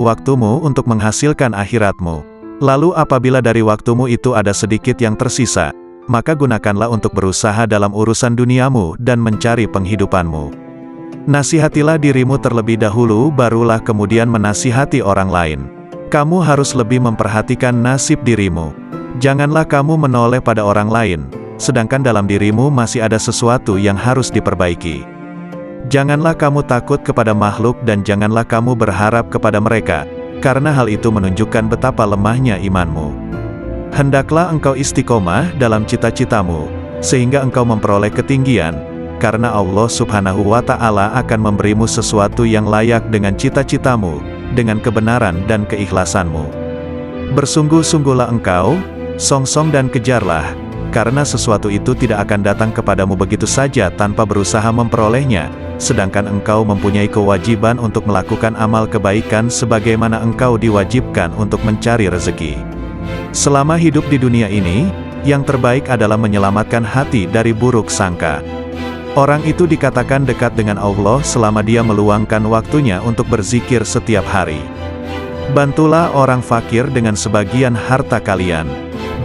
waktumu untuk menghasilkan akhiratmu. Lalu apabila dari waktumu itu ada sedikit yang tersisa, maka gunakanlah untuk berusaha dalam urusan duniamu dan mencari penghidupanmu. Nasihatilah dirimu terlebih dahulu, barulah kemudian menasihati orang lain. Kamu harus lebih memperhatikan nasib dirimu. Janganlah kamu menoleh pada orang lain, sedangkan dalam dirimu masih ada sesuatu yang harus diperbaiki. Janganlah kamu takut kepada makhluk dan janganlah kamu berharap kepada mereka, karena hal itu menunjukkan betapa lemahnya imanmu. Hendaklah engkau istiqomah dalam cita-citamu, sehingga engkau memperoleh ketinggian, karena Allah Subhanahu wa Ta'ala akan memberimu sesuatu yang layak dengan cita-citamu, dengan kebenaran dan keikhlasanmu. Bersungguh-sungguhlah engkau, songsong dan kejarlah, karena sesuatu itu tidak akan datang kepadamu begitu saja tanpa berusaha memperolehnya, sedangkan engkau mempunyai kewajiban untuk melakukan amal kebaikan sebagaimana engkau diwajibkan untuk mencari rezeki. Selama hidup di dunia ini, yang terbaik adalah menyelamatkan hati dari buruk sangka. Orang itu dikatakan dekat dengan Allah selama dia meluangkan waktunya untuk berzikir setiap hari. Bantulah orang fakir dengan sebagian harta kalian.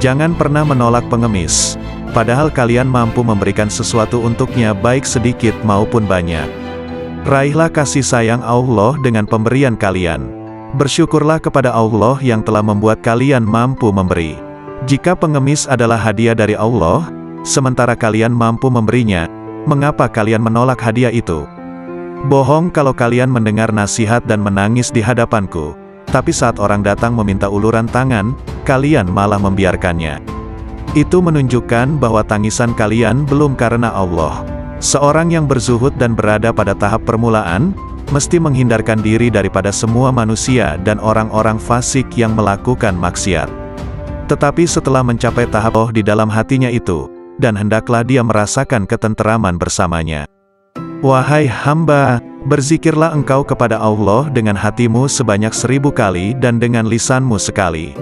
Jangan pernah menolak pengemis, padahal kalian mampu memberikan sesuatu untuknya baik sedikit maupun banyak. Raihlah kasih sayang Allah dengan pemberian kalian. Bersyukurlah kepada Allah yang telah membuat kalian mampu memberi. Jika pengemis adalah hadiah dari Allah, sementara kalian mampu memberinya, mengapa kalian menolak hadiah itu? Bohong kalau kalian mendengar nasihat dan menangis di hadapanku, tapi saat orang datang meminta uluran tangan, kalian malah membiarkannya. Itu menunjukkan bahwa tangisan kalian belum karena Allah. Seorang yang berzuhud dan berada pada tahap permulaan, mesti menghindarkan diri daripada semua manusia dan orang-orang fasik yang melakukan maksiat. Tetapi setelah mencapai tahap Allah di dalam hatinya itu, dan hendaklah dia merasakan ketenteraman bersamanya. Wahai hamba, berzikirlah engkau kepada Allah dengan hatimu sebanyak 1000 kali dan dengan lisanmu sekali.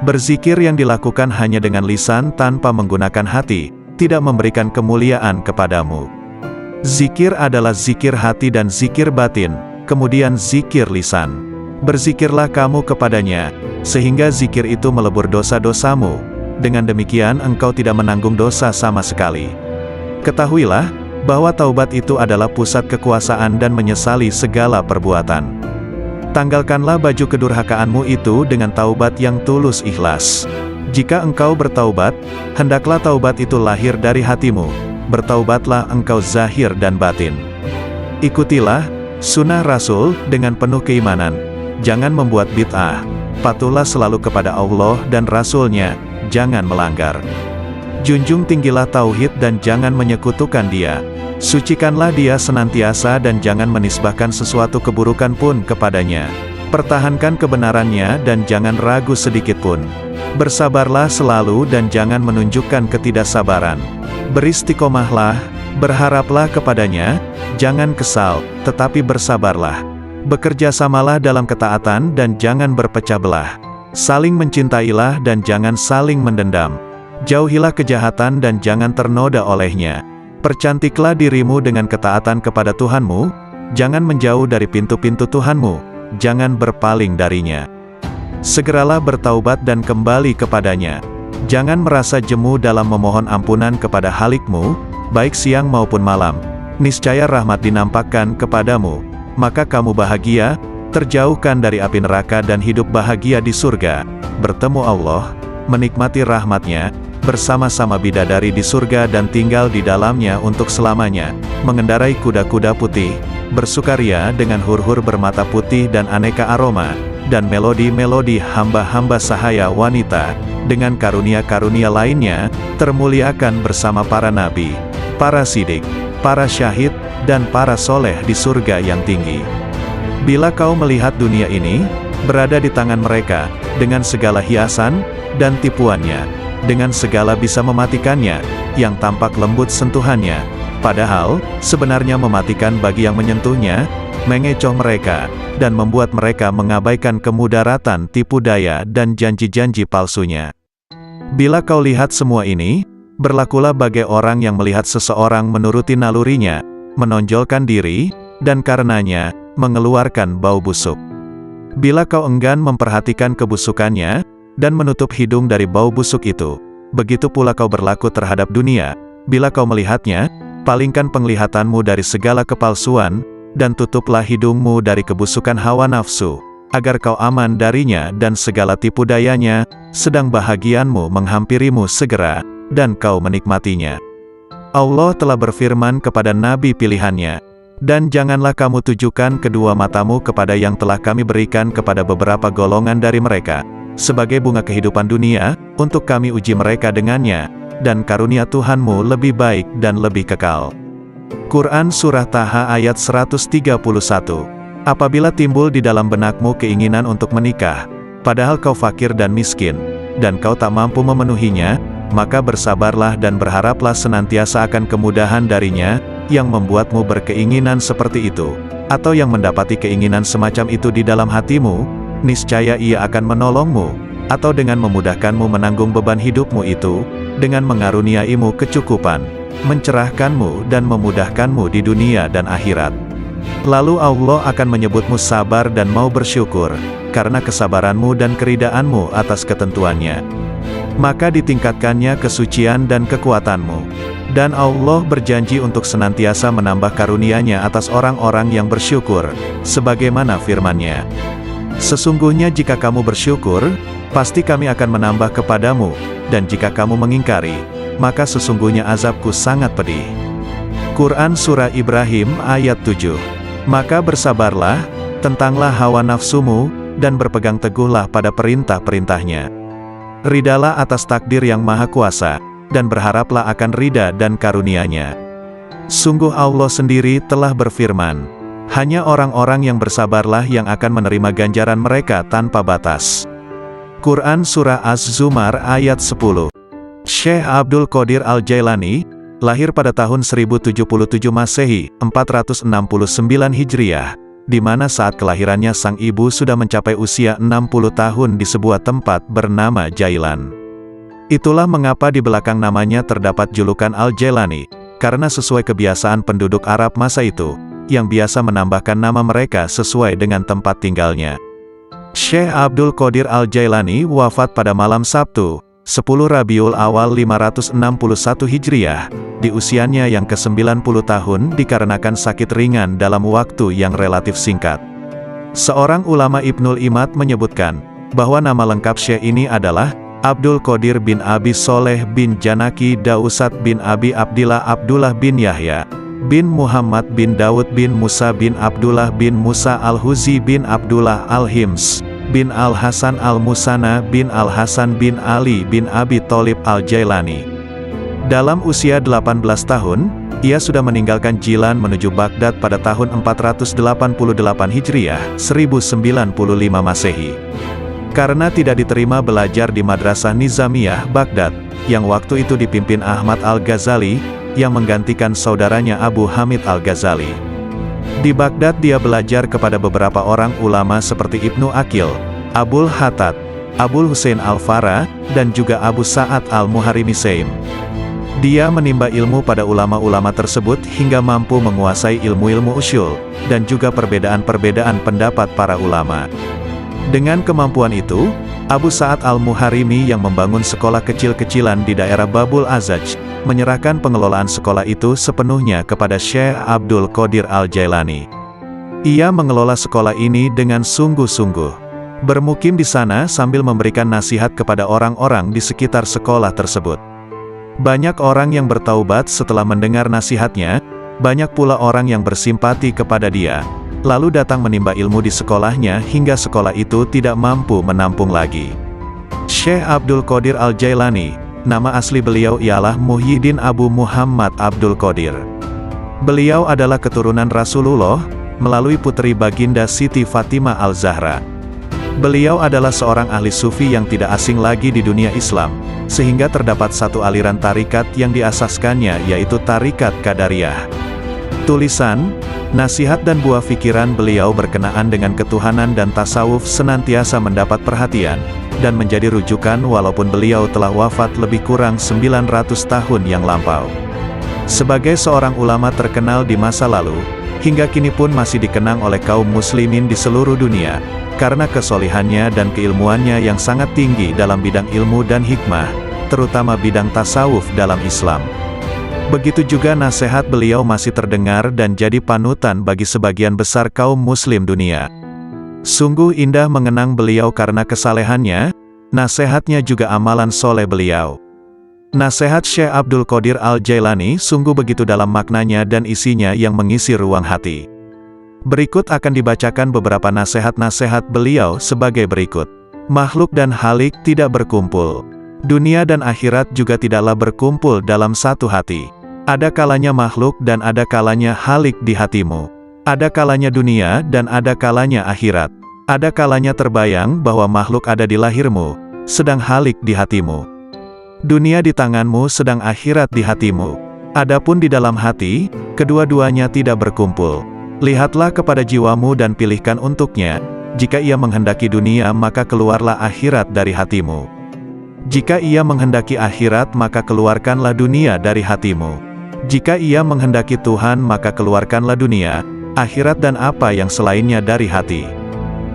Berzikir yang dilakukan hanya dengan lisan tanpa menggunakan hati, tidak memberikan kemuliaan kepadamu. Zikir adalah zikir hati dan zikir batin, kemudian zikir lisan. Berzikirlah kamu kepadanya, sehingga zikir itu melebur dosa-dosamu. Dengan demikian engkau tidak menanggung dosa sama sekali. Ketahuilah, bahwa taubat itu adalah pusat kekuasaan dan menyesali segala perbuatan. Tanggalkanlah baju kedurhakaanmu itu dengan taubat yang tulus ikhlas. Jika engkau bertaubat, hendaklah taubat itu lahir dari hatimu. Bertaubatlah engkau zahir dan batin. Ikutilah sunnah Rasul dengan penuh keimanan. Jangan membuat bid'ah. Patuhlah selalu kepada Allah dan Rasul-Nya, jangan melanggar. Junjung tinggilah tauhid dan jangan menyekutukan Dia. Sucikanlah Dia senantiasa dan jangan menisbahkan sesuatu keburukan pun kepadanya. Pertahankan kebenarannya dan jangan ragu sedikit pun. Bersabarlah selalu dan jangan menunjukkan ketidaksabaran. Beristiqomahlah, berharaplah kepadanya, jangan kesal, tetapi bersabarlah. Bekerjasamalah dalam ketaatan dan jangan berpecah belah. Saling mencintailah dan jangan saling mendendam. Jauhilah kejahatan dan jangan ternoda olehnya. Percantiklah dirimu dengan ketaatan kepada Tuhanmu, jangan menjauh dari pintu-pintu Tuhanmu, jangan berpaling darinya. Segeralah bertaubat dan kembali kepadanya. Jangan merasa jemu dalam memohon ampunan kepada Halikmu, baik siang maupun malam. Niscaya rahmat dinampakkan kepadamu, maka kamu bahagia, terjauhkan dari api neraka dan hidup bahagia di surga, bertemu Allah, menikmati rahmatnya, bersama-sama bidadari di surga dan tinggal di dalamnya untuk selamanya, mengendarai kuda-kuda putih, bersukaria dengan hur-hur bermata putih dan aneka aroma, dan melodi-melodi hamba-hamba sahaya wanita, dengan karunia-karunia lainnya, termuliakan bersama para nabi, para sidik, para syahid, dan para soleh di surga yang tinggi. Bila kau melihat dunia ini, berada di tangan mereka, dengan segala hiasan, dan tipuannya, dengan segala bisa mematikannya, yang tampak lembut sentuhannya, padahal, sebenarnya mematikan bagi yang menyentuhnya, mengecoh mereka, dan membuat mereka mengabaikan kemudaratan tipu daya dan janji-janji palsunya. Bila kau lihat semua ini, berlakulah bagai orang yang melihat seseorang menuruti nalurinya, menonjolkan diri, dan karenanya, mengeluarkan bau busuk. Bila kau enggan memperhatikan kebusukannya, dan menutup hidung dari bau busuk itu, begitu pula kau berlaku terhadap dunia. Bila kau melihatnya, palingkan penglihatanmu dari segala kepalsuan, dan tutuplah hidungmu dari kebusukan hawa nafsu, agar kau aman darinya dan segala tipu dayanya, sedang bahagianmu menghampirimu segera, dan kau menikmatinya. Allah telah berfirman kepada nabi pilihannya, dan janganlah kamu tujukan kedua matamu kepada yang telah kami berikan kepada beberapa golongan dari mereka, sebagai bunga kehidupan dunia, untuk kami uji mereka dengannya, dan karunia Tuhanmu lebih baik dan lebih kekal. Quran Surah Taha ayat 131. Apabila timbul di dalam benakmu keinginan untuk menikah, padahal kau fakir dan miskin, dan kau tak mampu memenuhinya, maka bersabarlah dan berharaplah senantiasa akan kemudahan darinya, yang membuatmu berkeinginan seperti itu, atau yang mendapati keinginan semacam itu di dalam hatimu, niscaya ia akan menolongmu, atau dengan memudahkanmu menanggung beban hidupmu itu, dengan mengaruniaimu kecukupan, mencerahkanmu dan memudahkanmu di dunia dan akhirat. Lalu Allah akan menyebutmu sabar dan mau bersyukur, karena kesabaranmu dan keridaanmu atas ketentuannya. Maka ditingkatkannya kesucian dan kekuatanmu. Dan Allah berjanji untuk senantiasa menambah karunia-Nya atas orang-orang yang bersyukur, sebagaimana firman-Nya. Sesungguhnya jika kamu bersyukur, pasti kami akan menambah kepadamu, dan jika kamu mengingkari, maka sesungguhnya azabku sangat pedih. Quran Surah Ibrahim ayat 7. Maka bersabarlah, tentanglah hawa nafsumu, dan berpegang teguhlah pada perintah-perintahnya. Ridalah atas takdir yang maha kuasa, dan berharaplah akan ridha dan karunia-Nya. Sungguh Allah sendiri telah berfirman, hanya orang-orang yang bersabarlah yang akan menerima ganjaran mereka tanpa batas. Quran Surah Az-Zumar ayat 10. Syekh Abdul Qadir Al-Jailani, lahir pada tahun 1077 Masehi, 469 Hijriah, di mana saat kelahirannya sang ibu sudah mencapai usia 60 tahun di sebuah tempat bernama Jailan. Itulah mengapa di belakang namanya terdapat julukan Al-Jailani, karena sesuai kebiasaan penduduk Arab masa itu, yang biasa menambahkan nama mereka sesuai dengan tempat tinggalnya. Syekh Abdul Qadir Al-Jailani wafat pada malam Sabtu, 10 Rabiul Awal 561 Hijriah, di usianya yang ke-90 tahun dikarenakan sakit ringan dalam waktu yang relatif singkat. Seorang ulama Ibnul Imad menyebutkan, bahwa nama lengkap Syekh ini adalah Abdul Qadir bin Abi Soleh bin Janaki Dausat bin Abi Abdillah Abdullah bin Yahya, bin Muhammad bin Daud bin Musa bin Abdullah bin Musa Al-Huzi bin Abdullah Al-Hims, bin Al-Hasan Al-Musana bin Al-Hasan bin Ali bin Abi Tholib Al-Jailani. Dalam usia 18 tahun, ia sudah meninggalkan Jilan menuju Baghdad pada tahun 488 Hijriah, 1095 Masehi. Karena tidak diterima belajar di Madrasah Nizamiyah, Baghdad, yang waktu itu dipimpin Ahmad Al-Ghazali, yang menggantikan saudaranya Abu Hamid Al-Ghazali. Di Baghdad dia belajar kepada beberapa orang ulama seperti Ibnu Aqil, Abul Hattad, Abul Husain Al-Fara, dan juga Abu Sa'ad Al-Muharrimisaim. Dia menimba ilmu pada ulama-ulama tersebut hingga mampu menguasai ilmu-ilmu usyul, dan juga perbedaan-perbedaan pendapat para ulama. Dengan kemampuan itu, Abu Sa'ad Al-Muharrimi yang membangun sekolah kecil-kecilan di daerah Babul Azaj, menyerahkan pengelolaan sekolah itu sepenuhnya kepada Syekh Abdul Qadir Al-Jailani. Ia mengelola sekolah ini dengan sungguh-sungguh. Bermukim di sana sambil memberikan nasihat kepada orang-orang di sekitar sekolah tersebut. Banyak orang yang bertaubat setelah mendengar nasihatnya, banyak pula orang yang bersimpati kepada dia, lalu datang menimba ilmu di sekolahnya hingga sekolah itu tidak mampu menampung lagi. Syekh Abdul Qadir Al-Jailani, nama asli beliau ialah Muhyiddin Abu Muhammad Abdul Qadir. Beliau adalah keturunan Rasulullah, melalui putri baginda Siti Fatimah Al-Zahra. Beliau adalah seorang ahli sufi yang tidak asing lagi di dunia Islam, sehingga terdapat satu aliran tarikat yang diasaskannya yaitu Tarikat Qadariyah. Tulisan, nasihat dan buah pikiran beliau berkenaan dengan ketuhanan dan tasawuf senantiasa mendapat perhatian, dan menjadi rujukan walaupun beliau telah wafat lebih kurang 900 tahun yang lampau. Sebagai seorang ulama terkenal di masa lalu, hingga kini pun masih dikenang oleh kaum muslimin di seluruh dunia, karena kesolehannya dan keilmuannya yang sangat tinggi dalam bidang ilmu dan hikmah, terutama bidang tasawuf dalam Islam. Begitu juga nasihat beliau masih terdengar dan jadi panutan bagi sebagian besar kaum muslim dunia. Sungguh indah mengenang beliau karena kesalehannya, nasihatnya juga amalan soleh beliau. Nasihat Syekh Abdul Qadir Al-Jailani sungguh begitu dalam maknanya dan isinya yang mengisi ruang hati. Berikut akan dibacakan beberapa nasihat-nasihat beliau sebagai berikut. Makhluk dan halik tidak berkumpul. Dunia dan akhirat juga tidaklah berkumpul dalam satu hati. Ada kalanya makhluk dan ada kalanya halik di hatimu. Ada kalanya dunia dan ada kalanya akhirat. Ada kalanya terbayang bahwa makhluk ada di lahirmu, sedang halik di hatimu. Dunia di tanganmu sedang akhirat di hatimu. Adapun di dalam hati, kedua-duanya tidak berkumpul. Lihatlah kepada jiwamu dan pilihkan untuknya. Jika ia menghendaki dunia maka keluarlah akhirat dari hatimu. Jika ia menghendaki akhirat maka keluarkanlah dunia dari hatimu. Jika ia menghendaki Tuhan maka keluarkanlah dunia, akhirat dan apa yang selainnya dari hati.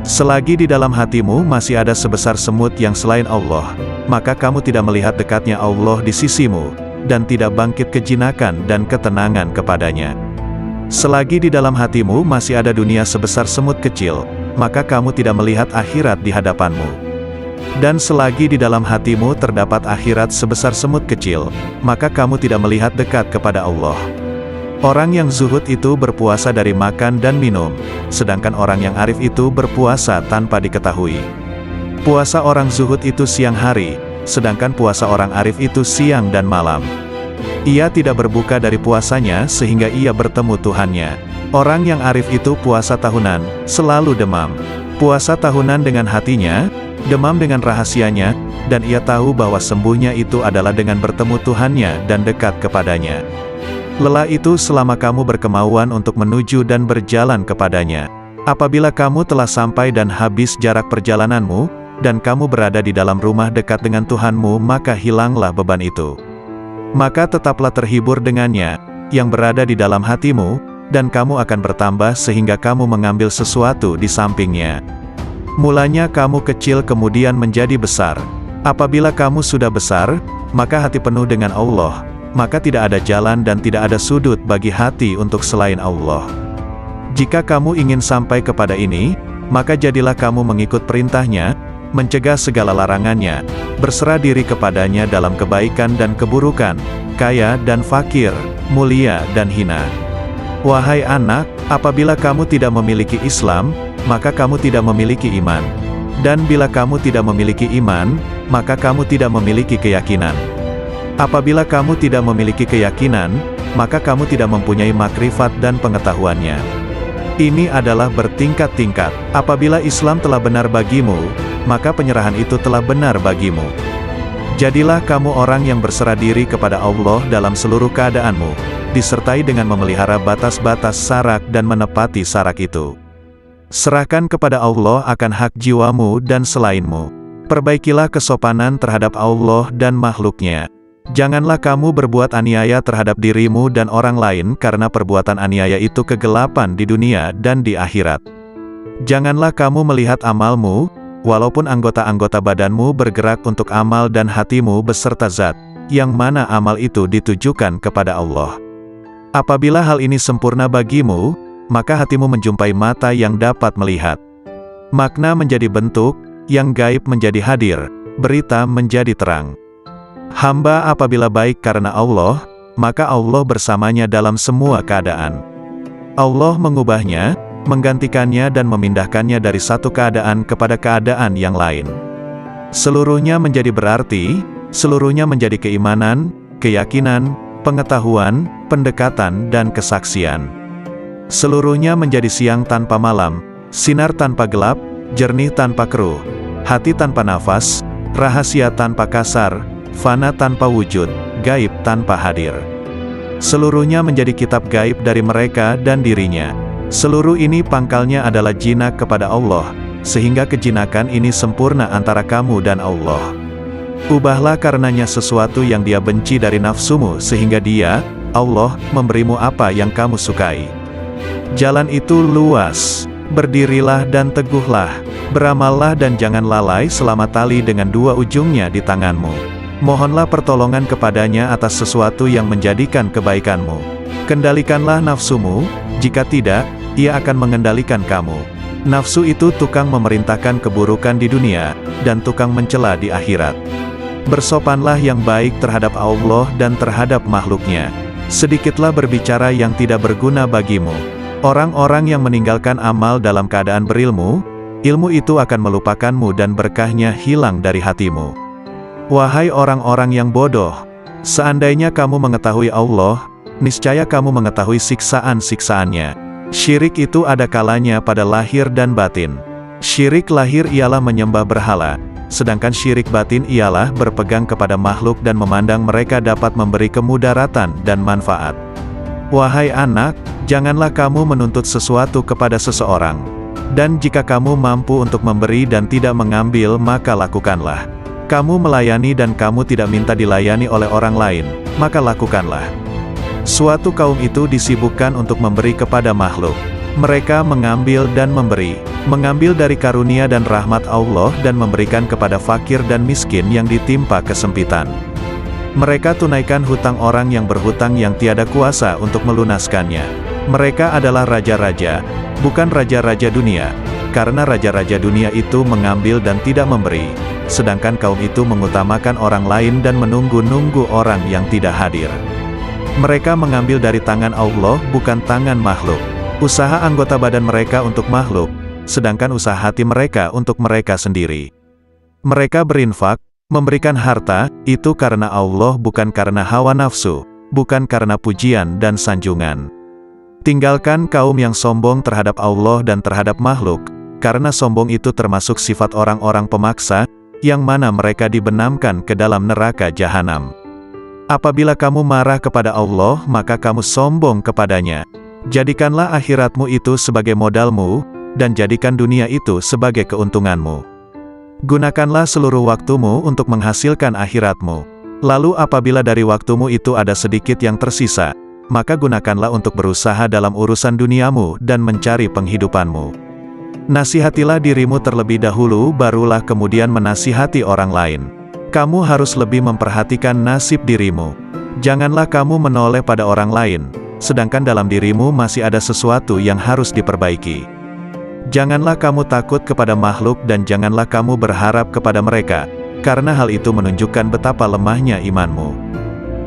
Selagi di dalam hatimu masih ada sebesar semut yang selain Allah, maka kamu tidak melihat dekatnya Allah di sisimu, dan tidak bangkit kejinakan dan ketenangan kepadanya. Selagi di dalam hatimu masih ada dunia sebesar semut kecil, maka kamu tidak melihat akhirat di hadapanmu. Dan selagi di dalam hatimu terdapat akhirat sebesar semut kecil, maka kamu tidak melihat dekat kepada Allah. Orang yang zuhud itu berpuasa dari makan dan minum, sedangkan orang yang arif itu berpuasa tanpa diketahui. Puasa orang zuhud itu siang hari, sedangkan puasa orang arif itu siang dan malam. Ia tidak berbuka dari puasanya sehingga ia bertemu Tuhannya. Orang yang arif itu puasa tahunan, selalu demam. Puasa tahunan dengan hatinya, demam dengan rahasianya, dan ia tahu bahwa sembuhnya itu adalah dengan bertemu Tuhannya dan dekat kepadanya. Lelah itu selama kamu berkemauan untuk menuju dan berjalan kepadanya. Apabila kamu telah sampai dan habis jarak perjalananmu, dan kamu berada di dalam rumah dekat dengan Tuhanmu, maka hilanglah beban itu. Maka tetaplah terhibur dengannya, yang berada di dalam hatimu, dan kamu akan bertambah sehingga kamu mengambil sesuatu di sampingnya. Mulanya kamu kecil kemudian menjadi besar. Apabila kamu sudah besar, maka hati penuh dengan Allah, maka tidak ada jalan dan tidak ada sudut bagi hati untuk selain Allah. Jika kamu ingin sampai kepada ini, maka jadilah kamu mengikut perintahnya, mencegah segala larangannya, berserah diri kepadanya dalam kebaikan dan keburukan, kaya dan fakir, mulia dan hina. Wahai anak, apabila kamu tidak memiliki Islam, maka kamu tidak memiliki iman. Dan bila kamu tidak memiliki iman, maka kamu tidak memiliki keyakinan. Apabila kamu tidak memiliki keyakinan, maka kamu tidak mempunyai makrifat dan pengetahuannya. Ini adalah bertingkat-tingkat. Apabila Islam telah benar bagimu, maka penyerahan itu telah benar bagimu. Jadilah kamu orang yang berserah diri kepada Allah dalam seluruh keadaanmu, disertai dengan memelihara batas-batas sarak dan menepati sarak itu. Serahkan kepada Allah akan hak jiwamu dan selainmu. Perbaikilah kesopanan terhadap Allah dan makhluknya. Janganlah kamu berbuat aniaya terhadap dirimu dan orang lain karena perbuatan aniaya itu kegelapan di dunia dan di akhirat. Janganlah kamu melihat amalmu, walaupun anggota-anggota badanmu bergerak untuk amal dan hatimu beserta zat, yang mana amal itu ditujukan kepada Allah. Apabila hal ini sempurna bagimu, maka hatimu menjumpai mata yang dapat melihat. Makna menjadi bentuk, yang gaib menjadi hadir, berita menjadi terang. Hamba apabila baik karena Allah, maka Allah bersamanya dalam semua keadaan. Allah mengubahnya, menggantikannya dan memindahkannya dari satu keadaan kepada keadaan yang lain. Seluruhnya menjadi berarti, seluruhnya menjadi keimanan, keyakinan, pengetahuan, pendekatan dan kesaksian. Seluruhnya menjadi siang tanpa malam, sinar tanpa gelap, jernih tanpa keruh, hati tanpa nafas, rahasia tanpa kasar, fana tanpa wujud, gaib tanpa hadir. Seluruhnya menjadi kitab gaib dari mereka dan dirinya. Seluruh ini pangkalnya adalah jinak kepada Allah, sehingga kejinakan ini sempurna antara kamu dan Allah. Ubahlah karenanya sesuatu yang dia benci dari nafsumu sehingga dia, Allah, memberimu apa yang kamu sukai. Jalan itu luas. Berdirilah dan teguhlah. Beramallah dan jangan lalai selama tali dengan dua ujungnya di tanganmu. Mohonlah pertolongan kepadanya atas sesuatu yang menjadikan kebaikanmu. Kendalikanlah nafsumu, jika tidak, ia akan mengendalikan kamu. Nafsu itu tukang memerintahkan keburukan di dunia, dan tukang mencela di akhirat. Bersopanlah yang baik terhadap Allah dan terhadap makhluknya. Sedikitlah berbicara yang tidak berguna bagimu. Orang-orang yang meninggalkan amal dalam keadaan berilmu, ilmu itu akan melupakanmu dan berkahnya hilang dari hatimu. Wahai orang-orang yang bodoh, seandainya kamu mengetahui Allah, niscaya kamu mengetahui siksaan-siksaannya. Syirik itu ada kalanya pada lahir dan batin. Syirik lahir ialah menyembah berhala, sedangkan syirik batin ialah berpegang kepada makhluk dan memandang mereka dapat memberi kemudaratan dan manfaat. Wahai anak, janganlah kamu menuntut sesuatu kepada seseorang. Dan jika kamu mampu untuk memberi dan tidak mengambil, maka lakukanlah. Kamu melayani dan kamu tidak minta dilayani oleh orang lain, maka lakukanlah. Suatu kaum itu disibukkan untuk memberi kepada makhluk. Mereka mengambil dan memberi, mengambil dari karunia dan rahmat Allah dan memberikan kepada fakir dan miskin yang ditimpa kesempitan. Mereka tunaikan hutang orang yang berhutang yang tiada kuasa untuk melunaskannya. Mereka adalah raja-raja, bukan raja-raja dunia, karena raja-raja dunia itu mengambil dan tidak memberi, sedangkan kaum itu mengutamakan orang lain dan menunggu-nunggu orang yang tidak hadir. Mereka mengambil dari tangan Allah bukan tangan makhluk. Usaha anggota badan mereka untuk makhluk, sedangkan usaha hati mereka untuk mereka sendiri. Mereka berinfak, memberikan harta, itu karena Allah bukan karena hawa nafsu, bukan karena pujian dan sanjungan. Tinggalkan kaum yang sombong terhadap Allah dan terhadap makhluk, karena sombong itu termasuk sifat orang-orang pemaksa, yang mana mereka dibenamkan ke dalam neraka jahanam. Apabila kamu marah kepada Allah, maka kamu sombong kepadanya. Jadikanlah akhiratmu itu sebagai modalmu, dan jadikan dunia itu sebagai keuntunganmu. Gunakanlah seluruh waktumu untuk menghasilkan akhiratmu. Lalu apabila dari waktumu itu ada sedikit yang tersisa, maka gunakanlah untuk berusaha dalam urusan duniamu dan mencari penghidupanmu. Nasihatilah dirimu terlebih dahulu, barulah kemudian menasihati orang lain. Kamu harus lebih memperhatikan nasib dirimu. Janganlah kamu menoleh pada orang lain, sedangkan dalam dirimu masih ada sesuatu yang harus diperbaiki. Janganlah kamu takut kepada makhluk dan janganlah kamu berharap kepada mereka, karena hal itu menunjukkan betapa lemahnya imanmu.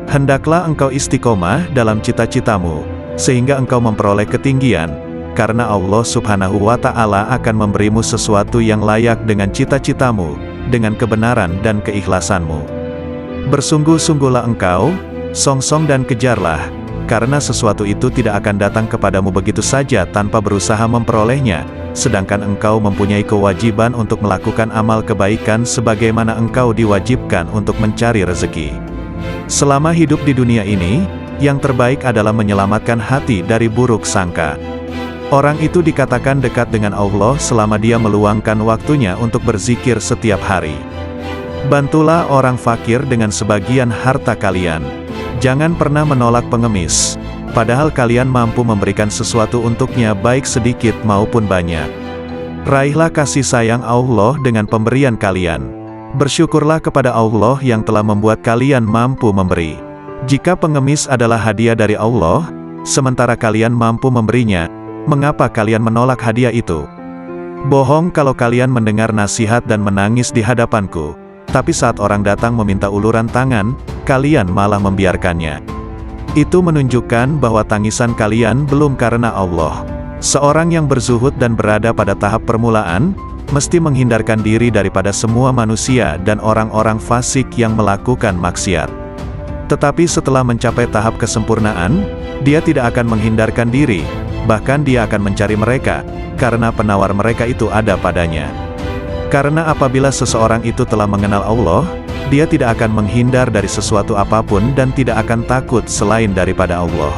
Hendaklah engkau istiqomah dalam cita-citamu, sehingga engkau memperoleh ketinggian, karena Allah Subhanahu wa Ta'ala akan memberimu sesuatu yang layak dengan cita-citamu, dengan kebenaran dan keikhlasanmu. Bersungguh-sungguhlah engkau, songsong dan kejarlah, karena sesuatu itu tidak akan datang kepadamu begitu saja tanpa berusaha memperolehnya, sedangkan engkau mempunyai kewajiban untuk melakukan amal kebaikan sebagaimana engkau diwajibkan untuk mencari rezeki. Selama hidup di dunia ini, yang terbaik adalah menyelamatkan hati dari buruk sangka. Orang itu dikatakan dekat dengan Allah selama dia meluangkan waktunya untuk berzikir setiap hari. Bantulah orang fakir dengan sebagian harta kalian. Jangan pernah menolak pengemis, padahal kalian mampu memberikan sesuatu untuknya baik sedikit maupun banyak. Raihlah kasih sayang Allah dengan pemberian kalian. Bersyukurlah kepada Allah yang telah membuat kalian mampu memberi. Jika pengemis adalah hadiah dari Allah, sementara kalian mampu memberinya, mengapa kalian menolak hadiah itu? Bohong kalau kalian mendengar nasihat dan menangis di hadapanku, tapi saat orang datang meminta uluran tangan, kalian malah membiarkannya. Itu menunjukkan bahwa tangisan kalian belum karena Allah. Seorang yang berzuhud dan berada pada tahap permulaan, mesti menghindarkan diri daripada semua manusia dan orang-orang fasik yang melakukan maksiat. Tetapi setelah mencapai tahap kesempurnaan, dia tidak akan menghindarkan diri, bahkan dia akan mencari mereka, karena penawar mereka itu ada padanya. Karena apabila seseorang itu telah mengenal Allah, dia tidak akan menghindar dari sesuatu apapun dan tidak akan takut selain daripada Allah.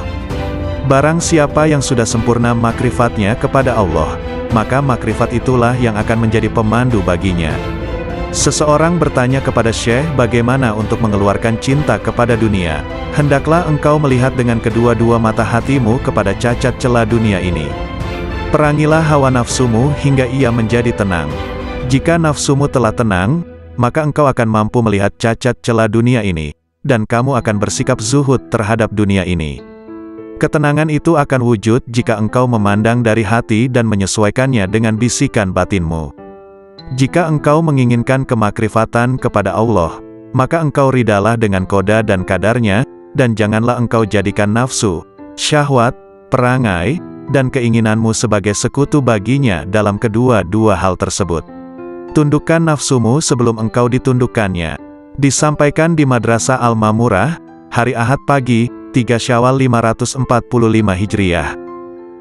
Barang siapa yang sudah sempurna makrifatnya kepada Allah, maka makrifat itulah yang akan menjadi pemandu baginya. Seseorang bertanya kepada Syekh bagaimana untuk mengeluarkan cinta kepada dunia. Hendaklah engkau melihat dengan kedua-dua mata hatimu kepada cacat celah dunia ini. Perangilah hawa nafsumu hingga ia menjadi tenang. Jika nafsumu telah tenang, maka engkau akan mampu melihat cacat celah dunia ini, dan kamu akan bersikap zuhud terhadap dunia ini. Ketenangan itu akan wujud jika engkau memandang dari hati dan menyesuaikannya dengan bisikan batinmu. Jika engkau menginginkan kemakrifatan kepada Allah, maka engkau ridalah dengan qada dan kadarnya, dan janganlah engkau jadikan nafsu, syahwat, perangai, dan keinginanmu sebagai sekutu baginya dalam kedua-dua hal tersebut. Tundukkan nafsumu sebelum engkau ditundukkannya. Disampaikan di Madrasah Al-Mamurah, hari Ahad pagi, 3 Syawal 545 Hijriah.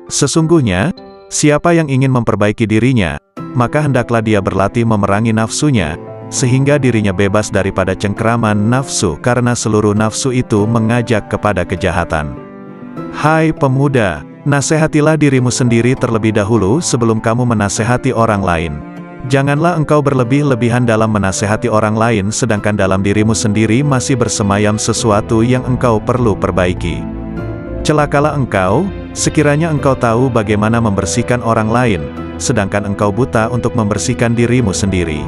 Sesungguhnya, siapa yang ingin memperbaiki dirinya, maka hendaklah dia berlatih memerangi nafsunya, sehingga dirinya bebas daripada cengkeraman nafsu karena seluruh nafsu itu mengajak kepada kejahatan. Hai pemuda, nasihatilah dirimu sendiri terlebih dahulu sebelum kamu menasihati orang lain. Janganlah engkau berlebih-lebihan dalam menasihati orang lain sedangkan dalam dirimu sendiri masih bersemayam sesuatu yang engkau perlu perbaiki. Celakalah engkau, sekiranya engkau tahu bagaimana membersihkan orang lain, sedangkan engkau buta untuk membersihkan dirimu sendiri.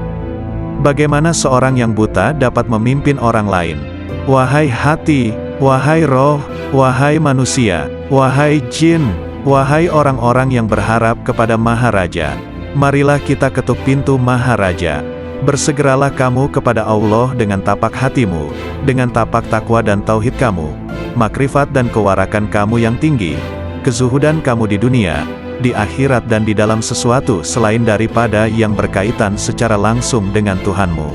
Bagaimana seorang yang buta dapat memimpin orang lain? Wahai hati, wahai roh, wahai manusia, wahai jin, wahai orang-orang yang berharap kepada Maharaja, marilah kita ketuk pintu Maharaja. Bersegeralah kamu kepada Allah dengan tapak hatimu, dengan tapak takwa dan tauhid kamu, makrifat dan kewarakan kamu yang tinggi, kezuhudan kamu di dunia, di akhirat dan di dalam sesuatu selain daripada yang berkaitan secara langsung dengan Tuhanmu.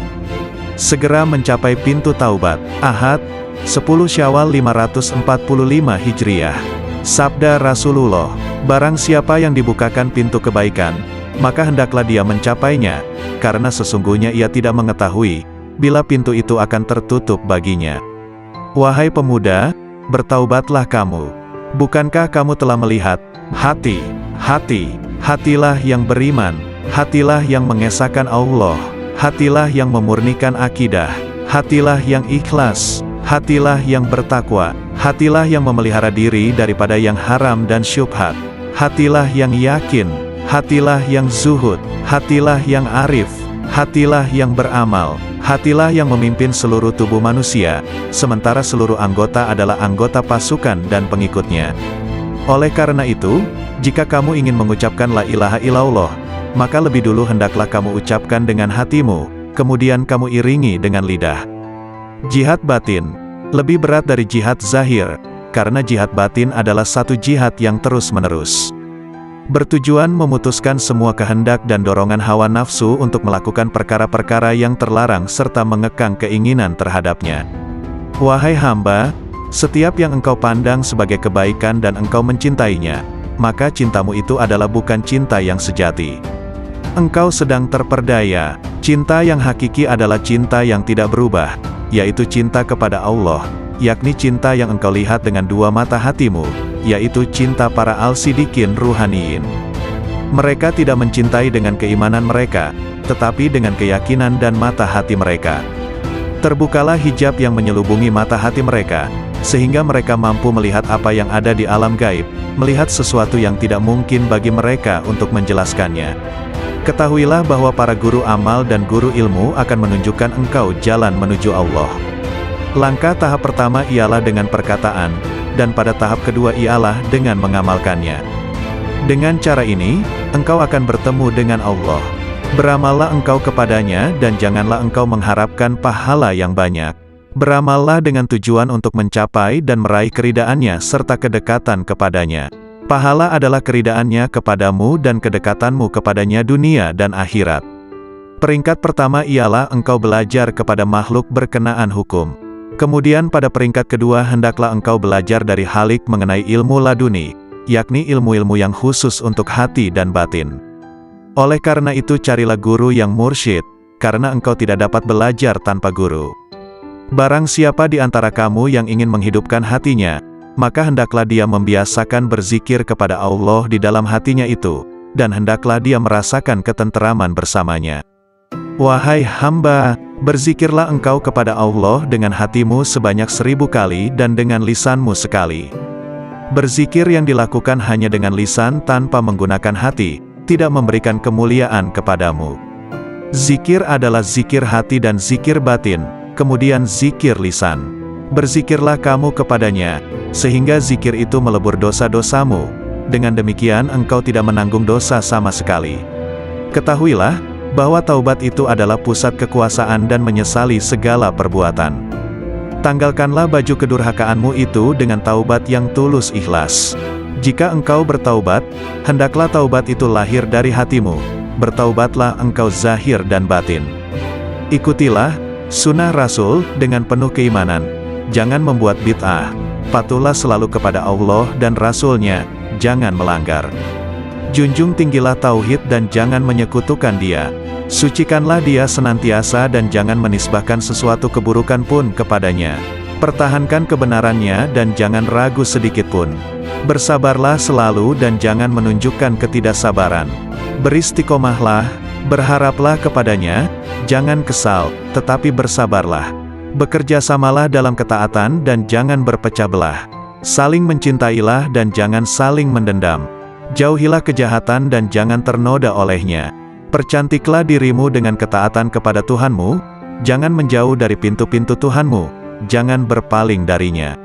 Segera mencapai pintu taubat. Ahad, 10 Syawal 545 Hijriah. Sabda Rasulullah, barang siapa yang dibukakan pintu kebaikan, maka hendaklah dia mencapainya, karena sesungguhnya ia tidak mengetahui, bila pintu itu akan tertutup baginya. Wahai pemuda, bertaubatlah kamu. Bukankah kamu telah melihat, hatilah yang beriman, hatilah yang mengesahkan Allah, hatilah yang memurnikan akidah, hatilah yang ikhlas, hatilah yang bertakwa, hatilah yang memelihara diri daripada yang haram dan syubhat, hatilah yang yakin, hatilah yang zuhud, hatilah yang arif, hatilah yang beramal, hatilah yang memimpin seluruh tubuh manusia, sementara seluruh anggota adalah anggota pasukan dan pengikutnya. Oleh karena itu, jika kamu ingin mengucapkan la ilaha illallah, maka lebih dulu hendaklah kamu ucapkan dengan hatimu, kemudian kamu iringi dengan lidah. Jihad batin lebih berat dari jihad zahir, karena jihad batin adalah satu jihad yang terus-menerus. Bertujuan memutuskan semua kehendak dan dorongan hawa nafsu untuk melakukan perkara-perkara yang terlarang serta mengekang keinginan terhadapnya. Wahai hamba, setiap yang engkau pandang sebagai kebaikan dan engkau mencintainya, maka cintamu itu adalah bukan cinta yang sejati. Engkau sedang terperdaya. Cinta yang hakiki adalah cinta yang tidak berubah, yaitu cinta kepada Allah, yakni cinta yang engkau lihat dengan dua mata hatimu, yaitu cinta para al-sidikin ruhaniyin. Mereka tidak mencintai dengan keimanan mereka, tetapi dengan keyakinan dan mata hati mereka. Terbukalah hijab yang menyelubungi mata hati mereka, sehingga mereka mampu melihat apa yang ada di alam gaib, melihat sesuatu yang tidak mungkin bagi mereka untuk menjelaskannya. Ketahuilah bahwa para guru amal dan guru ilmu akan menunjukkan engkau jalan menuju Allah. Langkah tahap pertama ialah dengan perkataan, dan pada tahap kedua ialah dengan mengamalkannya. Dengan cara ini, engkau akan bertemu dengan Allah. Beramallah engkau kepadanya dan janganlah engkau mengharapkan pahala yang banyak. Beramallah dengan tujuan untuk mencapai dan meraih keridaannya serta kedekatan kepadanya. Pahala adalah keridaannya kepadamu dan kedekatanmu kepadanya dunia dan akhirat. Peringkat pertama ialah engkau belajar kepada makhluk berkenaan hukum. Kemudian pada peringkat kedua hendaklah engkau belajar dari Halik mengenai ilmu laduni, yakni ilmu-ilmu yang khusus untuk hati dan batin. Oleh karena itu carilah guru yang mursyid, karena engkau tidak dapat belajar tanpa guru. Barang siapa di antara kamu yang ingin menghidupkan hatinya, maka hendaklah dia membiasakan berzikir kepada Allah di dalam hatinya itu, dan hendaklah dia merasakan ketenteraman bersamanya. Wahai hamba, berzikirlah engkau kepada Allah dengan hatimu sebanyak 1000 kali dan dengan lisanmu sekali. Berzikir yang dilakukan hanya dengan lisan tanpa menggunakan hati, tidak memberikan kemuliaan kepadamu. Zikir adalah zikir hati dan zikir batin, kemudian zikir lisan. Berzikirlah kamu kepadanya, sehingga zikir itu melebur dosa-dosamu. Dengan demikian engkau tidak menanggung dosa sama sekali. Ketahuilah, bahwa taubat itu adalah pusat kekuasaan dan menyesali segala perbuatan. Tanggalkanlah baju kedurhakaanmu itu dengan taubat yang tulus ikhlas. Jika engkau bertaubat, hendaklah taubat itu lahir dari hatimu. Bertaubatlah engkau zahir dan batin. Ikutilah sunnah Rasul dengan penuh keimanan. Jangan membuat bid'ah. Patuhlah selalu kepada Allah dan Rasul-Nya, jangan melanggar. Junjung tinggilah tauhid dan jangan menyekutukan Dia. Sucikanlah Dia senantiasa dan jangan menisbahkan sesuatu keburukan pun kepadanya. Pertahankan kebenarannya dan jangan ragu sedikit pun. Bersabarlah selalu dan jangan menunjukkan ketidaksabaran. Beristiqomahlah, berharaplah kepadanya, jangan kesal, tetapi bersabarlah. Bekerjasamalah dalam ketaatan dan jangan berpecah belah. Saling mencintailah dan jangan saling mendendam. Jauhilah kejahatan dan jangan ternoda olehnya. Percantiklah dirimu dengan ketaatan kepada Tuhanmu, jangan menjauh dari pintu-pintu Tuhanmu, jangan berpaling darinya.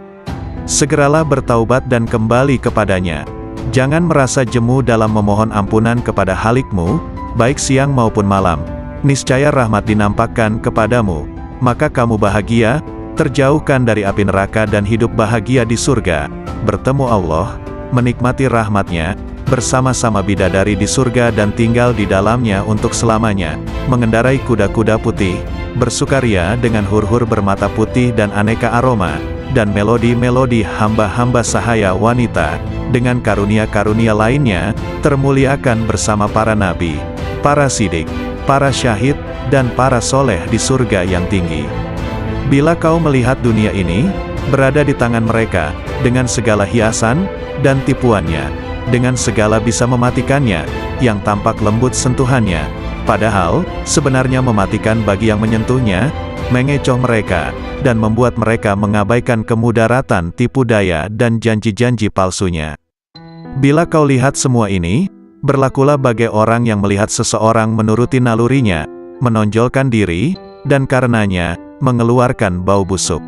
Segeralah bertaubat dan kembali kepadanya. Jangan merasa jemu dalam memohon ampunan kepada Halikmu, baik siang maupun malam. Niscaya rahmat dinampakkan kepadamu, maka kamu bahagia, terjauhkan dari api neraka dan hidup bahagia di surga, bertemu Allah, menikmati rahmatnya, bersama-sama bidadari di surga dan tinggal di dalamnya untuk selamanya, mengendarai kuda-kuda putih, bersukaria dengan hur-hur bermata putih dan aneka aroma, dan melodi-melodi hamba-hamba sahaya wanita, dengan karunia-karunia lainnya, termuliakan bersama para nabi, para sidik, para syahid, dan para soleh di surga yang tinggi. Bila kau melihat dunia ini, berada di tangan mereka, dengan segala hiasan, dan tipuannya, dengan segala bisa mematikannya, yang tampak lembut sentuhannya, padahal, sebenarnya mematikan bagi yang menyentuhnya, mengecoh mereka, dan membuat mereka mengabaikan kemudaratan tipu daya dan janji-janji palsunya. Bila kau lihat semua ini, berlakulah bagai orang yang melihat seseorang menuruti nalurinya, menonjolkan diri, dan karenanya, mengeluarkan bau busuk.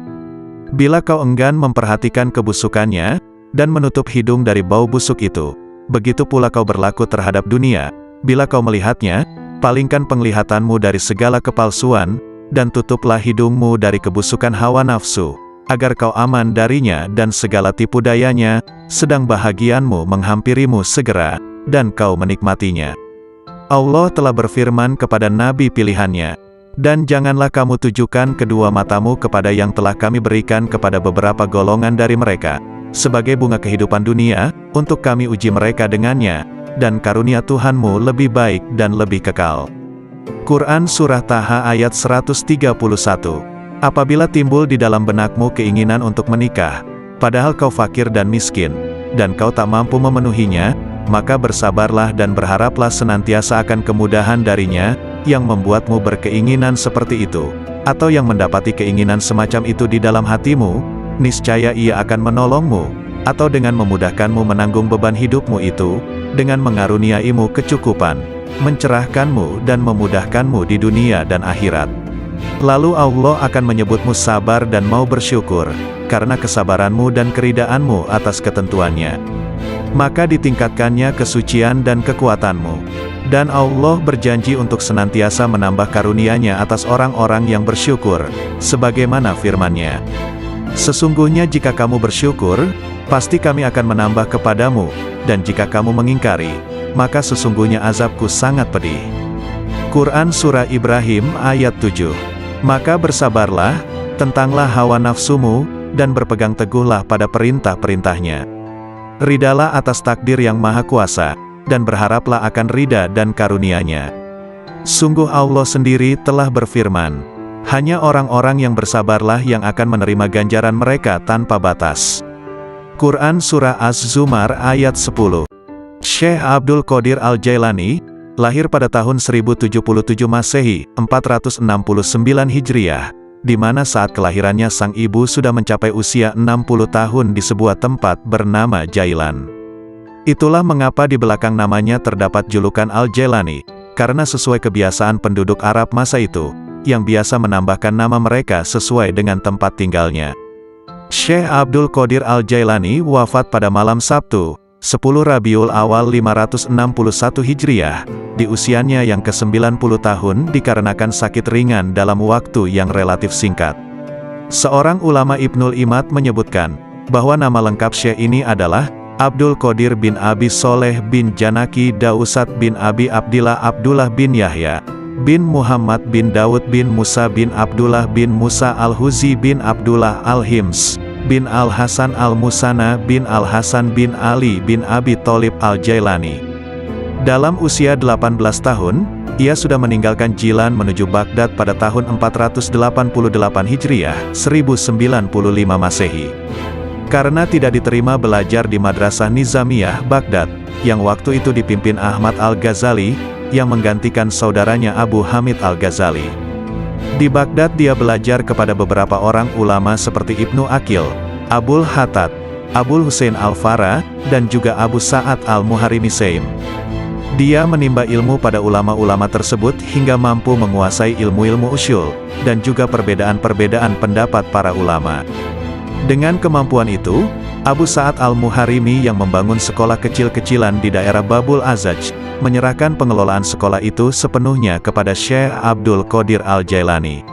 Bila kau enggan memperhatikan kebusukannya, dan menutup hidung dari bau busuk itu, begitu pula kau berlaku terhadap dunia. Bila kau melihatnya, palingkan penglihatanmu dari segala kepalsuan, dan tutuplah hidungmu dari kebusukan hawa nafsu, agar kau aman darinya dan segala tipu dayanya, sedang bahagianmu menghampirimu segera, dan kau menikmatinya. Allah telah berfirman kepada nabi pilihannya, dan janganlah kamu tujukan kedua matamu kepada yang telah kami berikan kepada beberapa golongan dari mereka, sebagai bunga kehidupan dunia, untuk kami uji mereka dengannya, dan karunia Tuhanmu lebih baik dan lebih kekal. Quran Surah Taha ayat 131. Apabila timbul di dalam benakmu keinginan untuk menikah, padahal kau fakir dan miskin, dan kau tak mampu memenuhinya, maka bersabarlah dan berharaplah senantiasa akan kemudahan darinya, yang membuatmu berkeinginan seperti itu, atau yang mendapati keinginan semacam itu di dalam hatimu, niscaya Ia akan menolongmu, atau dengan memudahkanmu menanggung beban hidupmu itu, dengan mengaruniaimu kecukupan, mencerahkanmu dan memudahkanmu di dunia dan akhirat. Lalu Allah akan menyebutmu sabar dan mau bersyukur, karena kesabaranmu dan keridaanmu atas ketentuannya. Maka ditingkatkannya kesucian dan kekuatanmu. Dan Allah berjanji untuk senantiasa menambah karunia-Nya atas orang-orang yang bersyukur, sebagaimana firman-Nya. Sesungguhnya jika kamu bersyukur, pasti kami akan menambah kepadamu, dan jika kamu mengingkari, maka sesungguhnya azabku sangat pedih. Quran Surah Ibrahim ayat 7. Maka bersabarlah, tentanglah hawa nafsumu, dan berpegang teguhlah pada perintah-perintahnya. Ridalah atas takdir yang maha kuasa, dan berharaplah akan ridha dan karunia-Nya. Sungguh Allah sendiri telah berfirman, hanya orang-orang yang bersabarlah yang akan menerima ganjaran mereka tanpa batas. Quran Surah Az-Zumar ayat 10. Syekh Abdul Qadir Al-Jailani, lahir pada tahun 1077 Masehi, 469 Hijriah, di mana saat kelahirannya sang ibu sudah mencapai usia 60 tahun di sebuah tempat bernama Jailan. Itulah mengapa di belakang namanya terdapat julukan Al-Jailani, karena sesuai kebiasaan penduduk Arab masa itu, yang biasa menambahkan nama mereka sesuai dengan tempat tinggalnya. Syekh Abdul Qadir Al-Jailani wafat pada malam Sabtu, 10 Rabiul Awal 561 Hijriah, di usianya yang ke-90 tahun dikarenakan sakit ringan dalam waktu yang relatif singkat. Seorang ulama Ibnul Imad menyebutkan, bahwa nama lengkap Syekh ini adalah Abdul Qadir bin Abi Soleh bin Janaki Dausat bin Abi Abdillah Abdullah bin Yahya, bin Muhammad bin Daud bin Musa bin Abdullah bin Musa Al-Huzi bin Abdullah Al-Hims, bin Al-Hasan Al-Musana bin Al-Hasan bin Ali bin Abi Tholib Al-Jailani. Dalam usia 18 tahun, ia sudah meninggalkan Jilan menuju Baghdad pada tahun 488 Hijriah, 1095 Masehi. Karena tidak diterima belajar di Madrasah Nizamiyah, Baghdad, yang waktu itu dipimpin Ahmad Al-Ghazali, yang menggantikan saudaranya Abu Hamid Al-Ghazali. Di Baghdad dia belajar kepada beberapa orang ulama seperti Ibnu Aqil, Abul Hattad, Abul Husain Al-Farah, dan juga Abu Sa'ad Al-Muharimi Saim. Dia menimba ilmu pada ulama-ulama tersebut hingga mampu menguasai ilmu-ilmu usyul, dan juga perbedaan-perbedaan pendapat para ulama. Dengan kemampuan itu, Abu Sa'ad Al-Muharimi yang membangun sekolah kecil-kecilan di daerah Babul Azaj, menyerahkan pengelolaan sekolah itu sepenuhnya kepada Syekh Abdul Qadir Al-Jailani.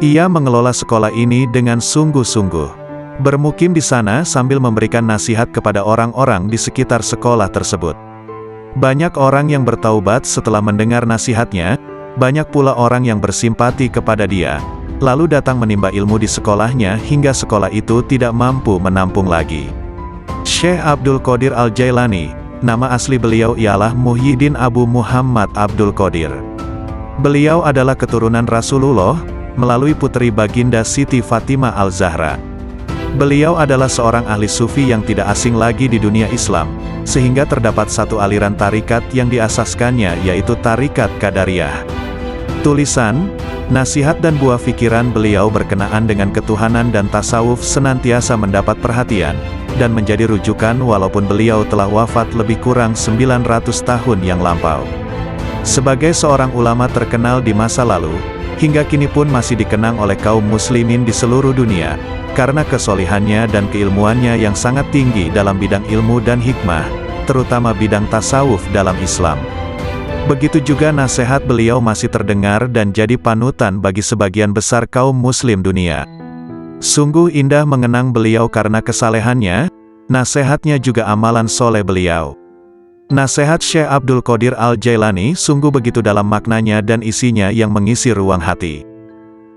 Ia mengelola sekolah ini dengan sungguh-sungguh. Bermukim di sana sambil memberikan nasihat kepada orang-orang di sekitar sekolah tersebut. Banyak orang yang bertaubat setelah mendengar nasihatnya, banyak pula orang yang bersimpati kepada dia, lalu datang menimba ilmu di sekolahnya hingga sekolah itu tidak mampu menampung lagi. Syekh Abdul Qadir Al-Jailani, nama asli beliau ialah Muhyiddin Abu Muhammad Abdul Qadir. Beliau adalah keturunan Rasulullah, melalui putri baginda Siti Fatimah Al-Zahra. Beliau adalah seorang ahli sufi yang tidak asing lagi di dunia Islam, sehingga terdapat satu aliran tarikat yang diasaskannya yaitu Tarikat Qadariyah. Tulisan, nasihat dan buah pikiran beliau berkenaan dengan ketuhanan dan tasawuf senantiasa mendapat perhatian, dan menjadi rujukan walaupun beliau telah wafat lebih kurang 900 tahun yang lampau. Sebagai seorang ulama terkenal di masa lalu, hingga kini pun masih dikenang oleh kaum muslimin di seluruh dunia, karena kesolihannya dan keilmuannya yang sangat tinggi dalam bidang ilmu dan hikmah, terutama bidang tasawuf dalam Islam. Begitu juga nasihat beliau masih terdengar dan jadi panutan bagi sebagian besar kaum muslim dunia. Sungguh indah mengenang beliau karena kesalehannya, nasihatnya juga amalan soleh beliau. Nasihat Syekh Abdul Qadir Al-Jailani sungguh begitu dalam maknanya dan isinya yang mengisi ruang hati.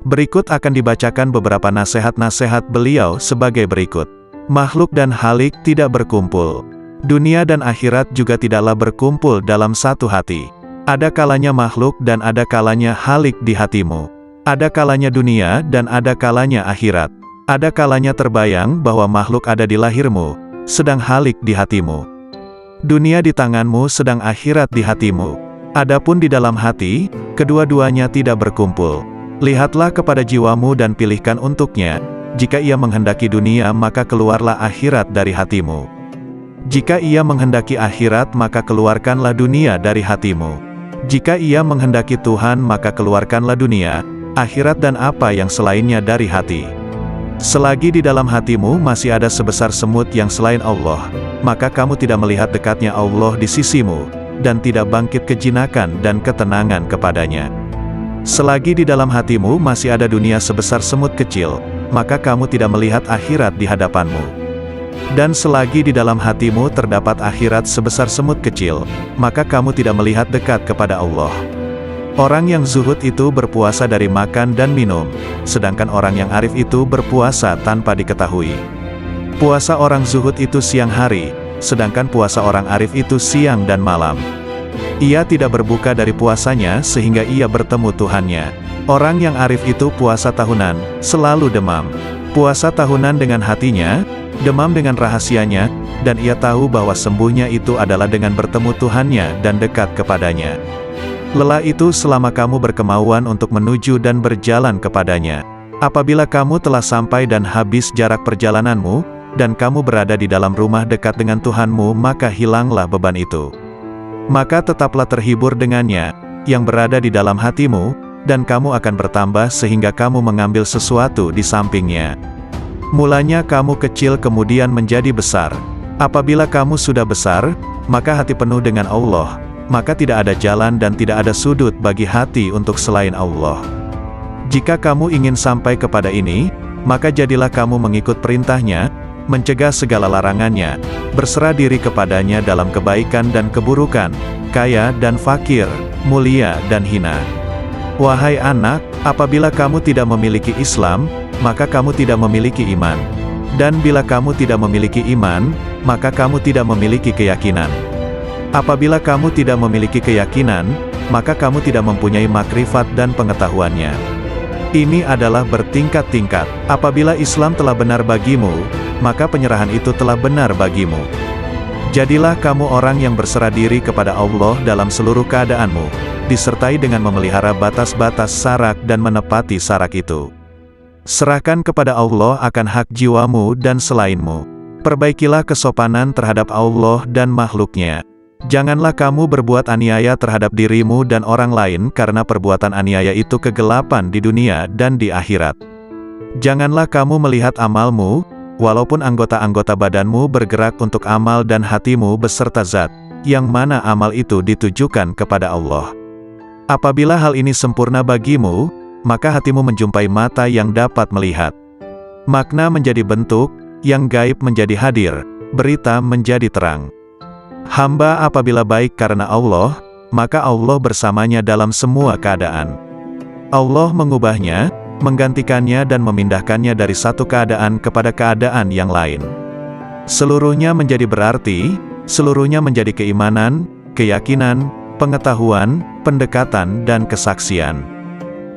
Berikut akan dibacakan beberapa nasihat-nasihat beliau sebagai berikut. Makhluk dan halik tidak berkumpul. Dunia dan akhirat juga tidaklah berkumpul dalam satu hati. Ada kalanya makhluk dan ada kalanya halik di hatimu. Ada kalanya dunia dan ada kalanya akhirat. Ada kalanya terbayang bahwa makhluk ada di lahirmu, sedang halik di hatimu. Dunia di tanganmu sedang akhirat di hatimu. Adapun di dalam hati, kedua-duanya tidak berkumpul. Lihatlah kepada jiwamu dan pilihkan untuknya. Jika ia menghendaki dunia maka keluarlah akhirat dari hatimu. Jika ia menghendaki akhirat maka keluarkanlah dunia dari hatimu. Jika ia menghendaki Tuhan maka keluarkanlah dunia, akhirat dan apa yang selainnya dari hati. Selagi di dalam hatimu masih ada sebesar semut yang selain Allah, maka kamu tidak melihat dekatnya Allah di sisimu, dan tidak bangkit kejinakan dan ketenangan kepadanya. Selagi di dalam hatimu masih ada dunia sebesar semut kecil, maka kamu tidak melihat akhirat di hadapanmu. Dan selagi di dalam hatimu terdapat akhirat sebesar semut kecil, maka kamu tidak melihat dekat kepada Allah. Orang yang zuhud itu berpuasa dari makan dan minum, sedangkan orang yang arif itu berpuasa tanpa diketahui. Puasa orang zuhud itu siang hari, sedangkan puasa orang arif itu siang dan malam. Ia tidak berbuka dari puasanya sehingga ia bertemu Tuhannya. Orang yang arif itu puasa tahunan, selalu demam. Puasa tahunan dengan hatinya, demam dengan rahasianya, dan ia tahu bahwa sembuhnya itu adalah dengan bertemu Tuhannya dan dekat kepadanya. Lelah itu selama kamu berkemauan untuk menuju dan berjalan kepadanya. Apabila kamu telah sampai dan habis jarak perjalananmu, dan kamu berada di dalam rumah dekat dengan Tuhanmu, maka hilanglah beban itu. Maka tetaplah terhibur dengannya, yang berada di dalam hatimu, dan kamu akan bertambah sehingga kamu mengambil sesuatu di sampingnya. Mulanya kamu kecil kemudian menjadi besar. Apabila kamu sudah besar, maka hati penuh dengan Allah, maka tidak ada jalan dan tidak ada sudut bagi hati untuk selain Allah. Jika kamu ingin sampai kepada ini, maka jadilah kamu mengikut perintahnya, mencegah segala larangannya, berserah diri kepadanya dalam kebaikan dan keburukan, kaya dan fakir, mulia dan hina. Wahai anak, apabila kamu tidak memiliki Islam, maka kamu tidak memiliki iman. Dan bila kamu tidak memiliki iman, maka kamu tidak memiliki keyakinan. Apabila kamu tidak memiliki keyakinan, maka kamu tidak mempunyai makrifat dan pengetahuannya. Ini adalah bertingkat-tingkat. Apabila Islam telah benar bagimu, maka penyerahan itu telah benar bagimu. Jadilah kamu orang yang berserah diri kepada Allah dalam seluruh keadaanmu, disertai dengan memelihara batas-batas sarak dan menepati sarak itu. Serahkan kepada Allah akan hak jiwamu dan selainmu. Perbaikilah kesopanan terhadap Allah dan makhluknya. Janganlah kamu berbuat aniaya terhadap dirimu dan orang lain karena perbuatan aniaya itu kegelapan di dunia dan di akhirat. Janganlah kamu melihat amalmu, walaupun anggota-anggota badanmu bergerak untuk amal dan hatimu beserta zat, yang mana amal itu ditujukan kepada Allah. Apabila hal ini sempurna bagimu, maka hatimu menjumpai mata yang dapat melihat. Makna menjadi bentuk, yang gaib menjadi hadir, berita menjadi terang. Hamba apabila baik karena Allah, maka Allah bersamanya dalam semua keadaan. Allah mengubahnya, menggantikannya dan memindahkannya dari satu keadaan kepada keadaan yang lain. Seluruhnya menjadi berarti, seluruhnya menjadi keimanan, keyakinan, pengetahuan, pendekatan dan kesaksian.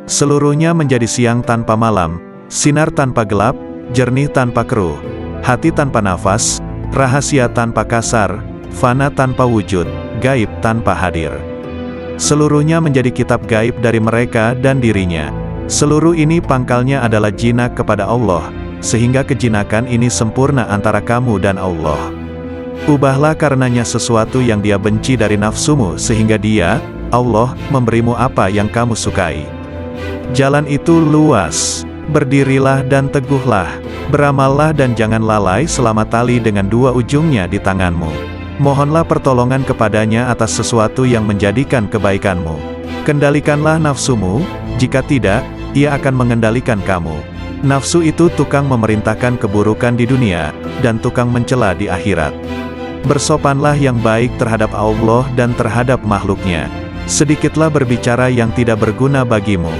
Seluruhnya menjadi siang tanpa malam, sinar tanpa gelap, jernih tanpa keruh, hati tanpa nafas, rahasia tanpa kasar, fana tanpa wujud, gaib tanpa hadir. Seluruhnya menjadi kitab gaib dari mereka dan dirinya. Seluruh ini pangkalnya adalah jinak kepada Allah, sehingga kejinakan ini sempurna antara kamu dan Allah. Ubahlah karenanya sesuatu yang dia benci dari nafsumu sehingga dia, Allah, memberimu apa yang kamu sukai. Jalan itu luas, berdirilah dan teguhlah, beramallah dan jangan lalai selama tali dengan dua ujungnya di tanganmu. Mohonlah pertolongan kepadanya atas sesuatu yang menjadikan kebaikanmu. Kendalikanlah nafsumu, jika tidak, ia akan mengendalikan kamu. Nafsu itu tukang memerintahkan keburukan di dunia, dan tukang mencela di akhirat. Bersopanlah yang baik terhadap Allah dan terhadap makhluknya. Sedikitlah berbicara yang tidak berguna bagimu.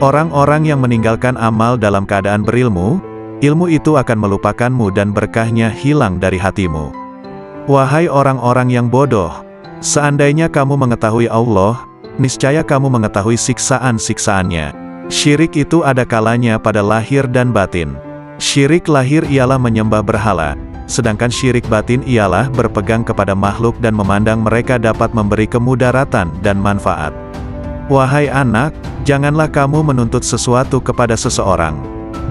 Orang-orang yang meninggalkan amal dalam keadaan berilmu, ilmu itu akan melupakanmu dan berkahnya hilang dari hatimu. Wahai orang-orang yang bodoh, seandainya kamu mengetahui Allah, niscaya kamu mengetahui siksaan-siksaannya. Syirik itu ada kalanya pada lahir dan batin. Syirik lahir ialah menyembah berhala, sedangkan syirik batin ialah berpegang kepada makhluk dan memandang mereka dapat memberi kemudaratan dan manfaat. Wahai anak, janganlah kamu menuntut sesuatu kepada seseorang.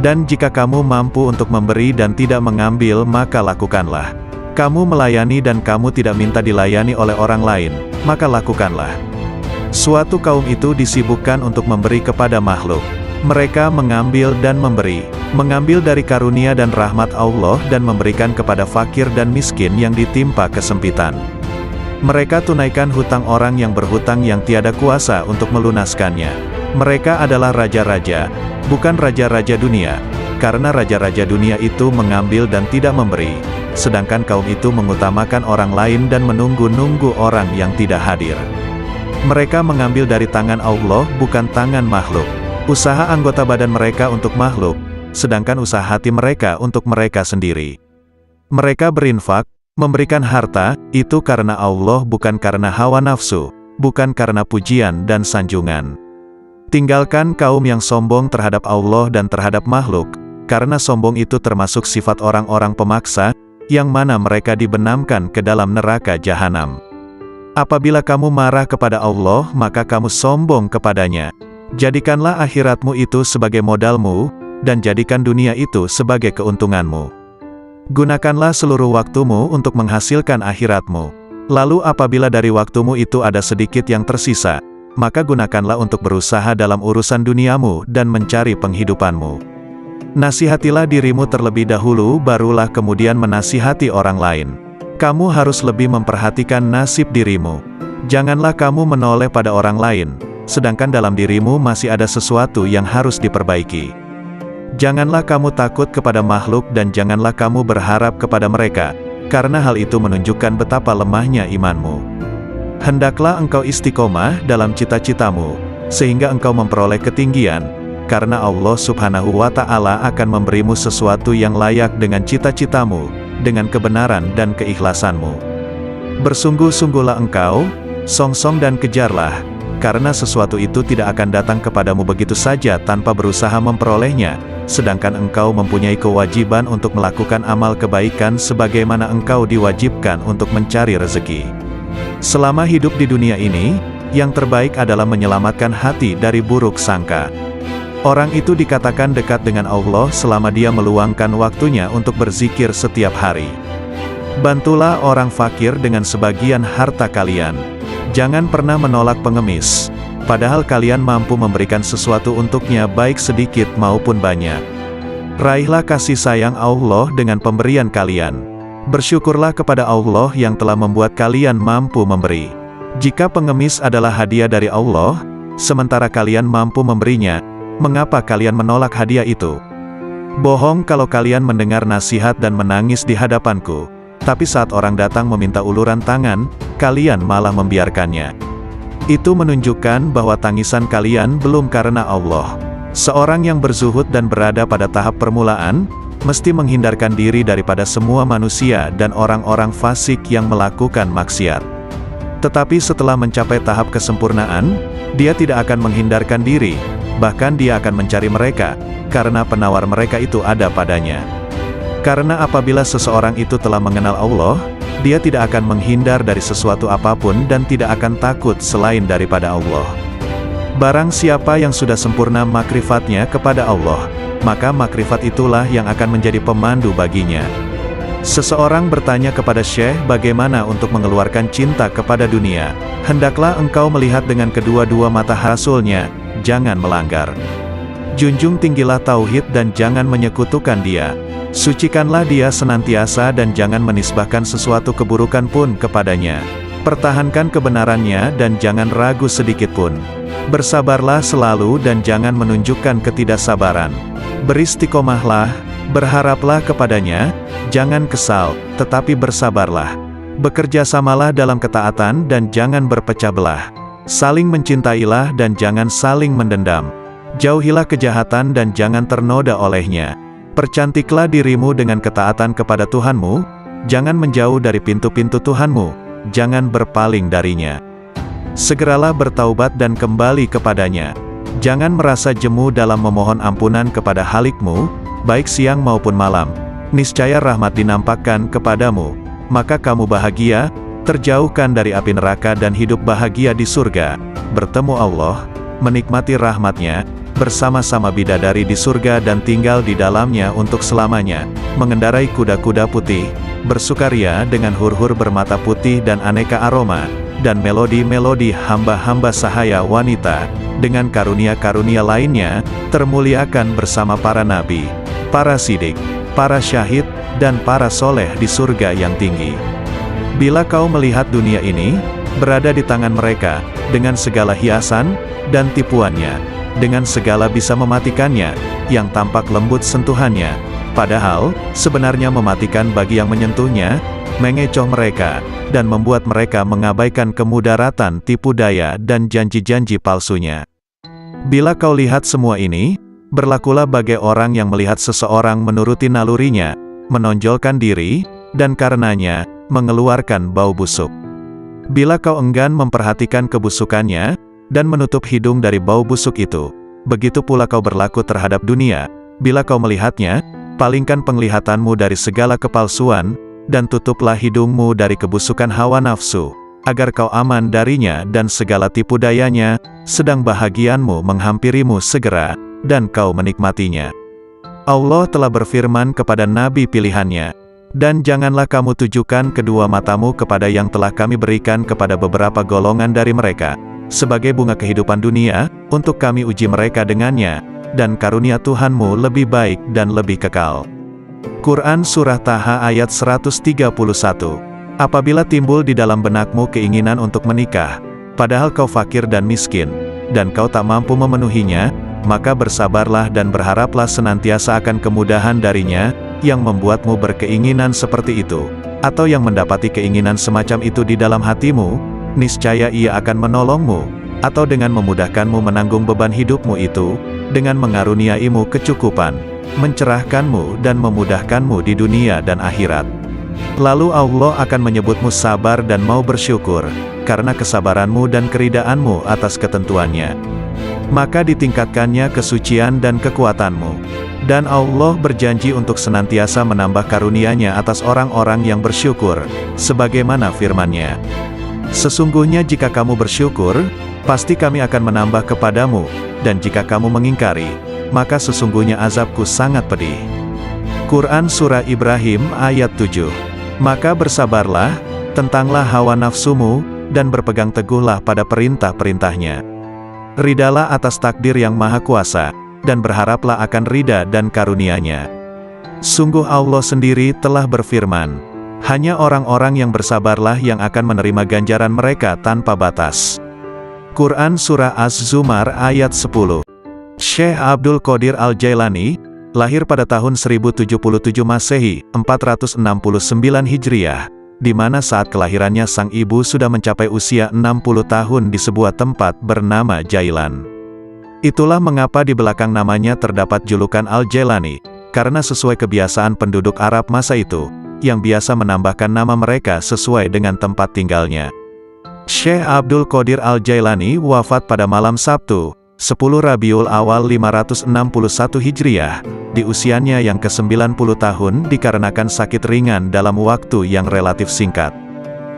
Dan jika kamu mampu untuk memberi dan tidak mengambil, maka lakukanlah. Kamu melayani dan kamu tidak minta dilayani oleh orang lain, maka lakukanlah. Suatu kaum itu disibukkan untuk memberi kepada makhluk. Mereka mengambil dan memberi, mengambil dari karunia dan rahmat Allah dan memberikan kepada fakir dan miskin yang ditimpa kesempitan. Mereka tunaikan hutang orang yang berhutang yang tiada kuasa untuk melunaskannya. Mereka adalah raja-raja, bukan raja-raja dunia, karena raja-raja dunia itu mengambil dan tidak memberi, sedangkan kaum itu mengutamakan orang lain dan menunggu-nunggu orang yang tidak hadir. Mereka mengambil dari tangan Allah bukan tangan makhluk. Usaha anggota badan mereka untuk makhluk, sedangkan usaha hati mereka untuk mereka sendiri. Mereka berinfak, memberikan harta, itu karena Allah bukan karena hawa nafsu, bukan karena pujian dan sanjungan. Tinggalkan kaum yang sombong terhadap Allah dan terhadap makhluk, karena sombong itu termasuk sifat orang-orang pemaksa, yang mana mereka dibenamkan ke dalam neraka jahanam. Apabila kamu marah kepada Allah, maka kamu sombong kepadanya. Jadikanlah akhiratmu itu sebagai modalmu, dan jadikan dunia itu sebagai keuntunganmu. Gunakanlah seluruh waktumu untuk menghasilkan akhiratmu. Lalu apabila dari waktumu itu ada sedikit yang tersisa, maka gunakanlah untuk berusaha dalam urusan duniamu dan mencari penghidupanmu. Nasihatilah dirimu terlebih dahulu, barulah kemudian menasihati orang lain. Kamu harus lebih memperhatikan nasib dirimu. Janganlah kamu menoleh pada orang lain, sedangkan dalam dirimu masih ada sesuatu yang harus diperbaiki. Janganlah kamu takut kepada makhluk dan janganlah kamu berharap kepada mereka, karena hal itu menunjukkan betapa lemahnya imanmu. Hendaklah engkau istiqomah dalam cita-citamu, sehingga engkau memperoleh ketinggian, karena Allah Subhanahu wa Ta'ala akan memberimu sesuatu yang layak dengan cita-citamu, dengan kebenaran dan keikhlasanmu. Bersungguh-sungguhlah engkau, songsong dan kejarlah, karena sesuatu itu tidak akan datang kepadamu begitu saja tanpa berusaha memperolehnya, sedangkan engkau mempunyai kewajiban untuk melakukan amal kebaikan sebagaimana engkau diwajibkan untuk mencari rezeki. Selama hidup di dunia ini, yang terbaik adalah menyelamatkan hati dari buruk sangka. Orang itu dikatakan dekat dengan Allah selama dia meluangkan waktunya untuk berzikir setiap hari. Bantulah orang fakir dengan sebagian harta kalian. Jangan pernah menolak pengemis, padahal kalian mampu memberikan sesuatu untuknya baik sedikit maupun banyak. Raihlah kasih sayang Allah dengan pemberian kalian. Bersyukurlah kepada Allah yang telah membuat kalian mampu memberi. Jika pengemis adalah hadiah dari Allah, sementara kalian mampu memberinya, mengapa kalian menolak hadiah itu? Bohong kalau kalian mendengar nasihat dan menangis di hadapanku, tapi saat orang datang meminta uluran tangan, kalian malah membiarkannya. Itu menunjukkan bahwa tangisan kalian belum karena Allah. Seorang yang berzuhud dan berada pada tahap permulaan, mesti menghindarkan diri daripada semua manusia dan orang-orang fasik yang melakukan maksiat. Tetapi setelah mencapai tahap kesempurnaan, dia tidak akan menghindarkan diri, bahkan dia akan mencari mereka, karena penawar mereka itu ada padanya. Karena apabila seseorang itu telah mengenal Allah, dia tidak akan menghindar dari sesuatu apapun dan tidak akan takut selain daripada Allah. Barang siapa yang sudah sempurna makrifatnya kepada Allah, maka makrifat itulah yang akan menjadi pemandu baginya. Seseorang bertanya kepada Syekh bagaimana untuk mengeluarkan cinta kepada dunia. Hendaklah engkau melihat dengan kedua-dua mata hasilnya, jangan melanggar. Junjung tinggilah tauhid dan jangan menyekutukan dia. Sucikanlah dia senantiasa dan jangan menisbahkan sesuatu keburukan pun kepadanya. Pertahankan kebenarannya dan jangan ragu sedikit pun. Bersabarlah selalu dan jangan menunjukkan ketidaksabaran. Beristiqomahlah, berharaplah kepadanya, jangan kesal, tetapi bersabarlah. Bekerjasamalah dalam ketaatan dan jangan berpecah belah. Saling mencintailah dan jangan saling mendendam. Jauhilah kejahatan dan jangan ternoda olehnya. Percantiklah dirimu dengan ketaatan kepada Tuhanmu, jangan menjauh dari pintu-pintu Tuhanmu, jangan berpaling darinya. Segeralah bertaubat dan kembali kepadanya. Jangan merasa jemu dalam memohon ampunan kepada Halikmu, baik siang maupun malam. Niscaya rahmat dinampakkan kepadamu, maka kamu bahagia, terjauhkan dari api neraka dan hidup bahagia di surga, bertemu Allah, menikmati rahmatnya, bersama-sama bidadari di surga dan tinggal di dalamnya untuk selamanya, mengendarai kuda-kuda putih, bersukaria dengan hur-hur bermata putih dan aneka aroma, dan melodi-melodi hamba-hamba sahaya wanita, dengan karunia-karunia lainnya, termuliakan bersama para nabi, para sidik, para syahid, dan para soleh di surga yang tinggi. Bila kau melihat dunia ini, berada di tangan mereka, dengan segala hiasan, dan tipuannya, dengan segala bisa mematikannya, yang tampak lembut sentuhannya, padahal, sebenarnya mematikan bagi yang menyentuhnya, mengecoh mereka, dan membuat mereka mengabaikan kemudaratan tipu daya dan janji-janji palsunya. Bila kau lihat semua ini, berlakulah bagai orang yang melihat seseorang menuruti nalurinya, menonjolkan diri, dan karenanya, mengeluarkan bau busuk. Bila kau enggan memperhatikan kebusukannya, dan menutup hidung dari bau busuk itu, begitu pula kau berlaku terhadap dunia, bila kau melihatnya, palingkan penglihatanmu dari segala kepalsuan, dan tutuplah hidungmu dari kebusukan hawa nafsu, agar kau aman darinya dan segala tipu dayanya, sedang bahagianmu menghampirimu segera, dan kau menikmatinya. Allah telah berfirman kepada nabi pilihannya, dan janganlah kamu tujukan kedua matamu kepada yang telah kami berikan kepada beberapa golongan dari mereka, sebagai bunga kehidupan dunia, untuk kami uji mereka dengannya, dan karunia Tuhanmu lebih baik dan lebih kekal. Quran Surah Taha ayat 131. Apabila timbul di dalam benakmu keinginan untuk menikah, padahal kau fakir dan miskin, dan kau tak mampu memenuhinya, maka bersabarlah dan berharaplah senantiasa akan kemudahan darinya, yang membuatmu berkeinginan seperti itu, atau yang mendapati keinginan semacam itu di dalam hatimu, niscaya ia akan menolongmu, atau dengan memudahkanmu menanggung beban hidupmu itu, dengan mengaruniaimu kecukupan, mencerahkanmu dan memudahkanmu di dunia dan akhirat. Lalu Allah akan menyebutmu sabar dan mau bersyukur, karena kesabaranmu dan keridaanmu atas ketentuannya. Maka ditingkatkannya kesucian dan kekuatanmu. Dan Allah berjanji untuk senantiasa menambah karunia-Nya atas orang-orang yang bersyukur, sebagaimana firman-Nya. Sesungguhnya jika kamu bersyukur, pasti kami akan menambah kepadamu, dan jika kamu mengingkari, maka sesungguhnya azabku sangat pedih. Quran Surah Ibrahim ayat 7. Maka bersabarlah, tentanglah hawa nafsumu, dan berpegang teguhlah pada perintah-perintahnya. Ridalah atas takdir yang maha kuasa, dan berharaplah akan ridha dan karunia-Nya. Sungguh Allah sendiri telah berfirman, hanya orang-orang yang bersabarlah yang akan menerima ganjaran mereka tanpa batas. Quran Surah Az-Zumar ayat 10. Syekh Abdul Qadir Al-Jailani, lahir pada tahun 1077 Masehi, 469 Hijriah, di mana saat kelahirannya sang ibu sudah mencapai usia 60 tahun di sebuah tempat bernama Jailan. Itulah mengapa di belakang namanya terdapat julukan Al-Jailani, karena sesuai kebiasaan penduduk Arab masa itu, yang biasa menambahkan nama mereka sesuai dengan tempat tinggalnya. Syekh Abdul Qadir Al-Jailani wafat pada malam Sabtu, 10 Rabiul Awal 561 Hijriah, di usianya yang ke-90 tahun dikarenakan sakit ringan dalam waktu yang relatif singkat.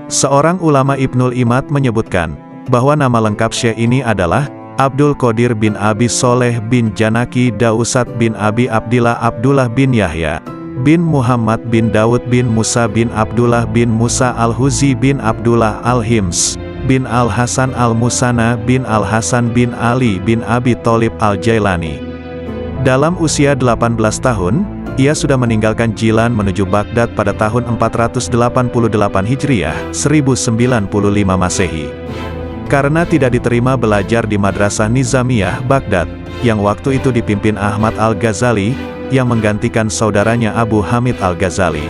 Seorang ulama Ibnul Imad menyebutkan, bahwa nama lengkap Syekh ini adalah Abdul Qadir bin Abi Soleh bin Janaki Dausat bin Abi Abdillah Abdullah bin Yahya, bin Muhammad bin Daud bin Musa bin Abdullah bin Musa Al-Huzi bin Abdullah Al-Hims, bin Al-Hasan Al-Musana bin Al-Hasan bin Ali bin Abi Tholib Al-Jailani. Dalam usia 18 tahun, ia sudah meninggalkan Jilan menuju Baghdad pada tahun 488 Hijriah, 1095 Masehi. Karena tidak diterima belajar di Madrasah Nizamiyah Baghdad, yang waktu itu dipimpin Ahmad Al-Ghazali, yang menggantikan saudaranya Abu Hamid Al-Ghazali.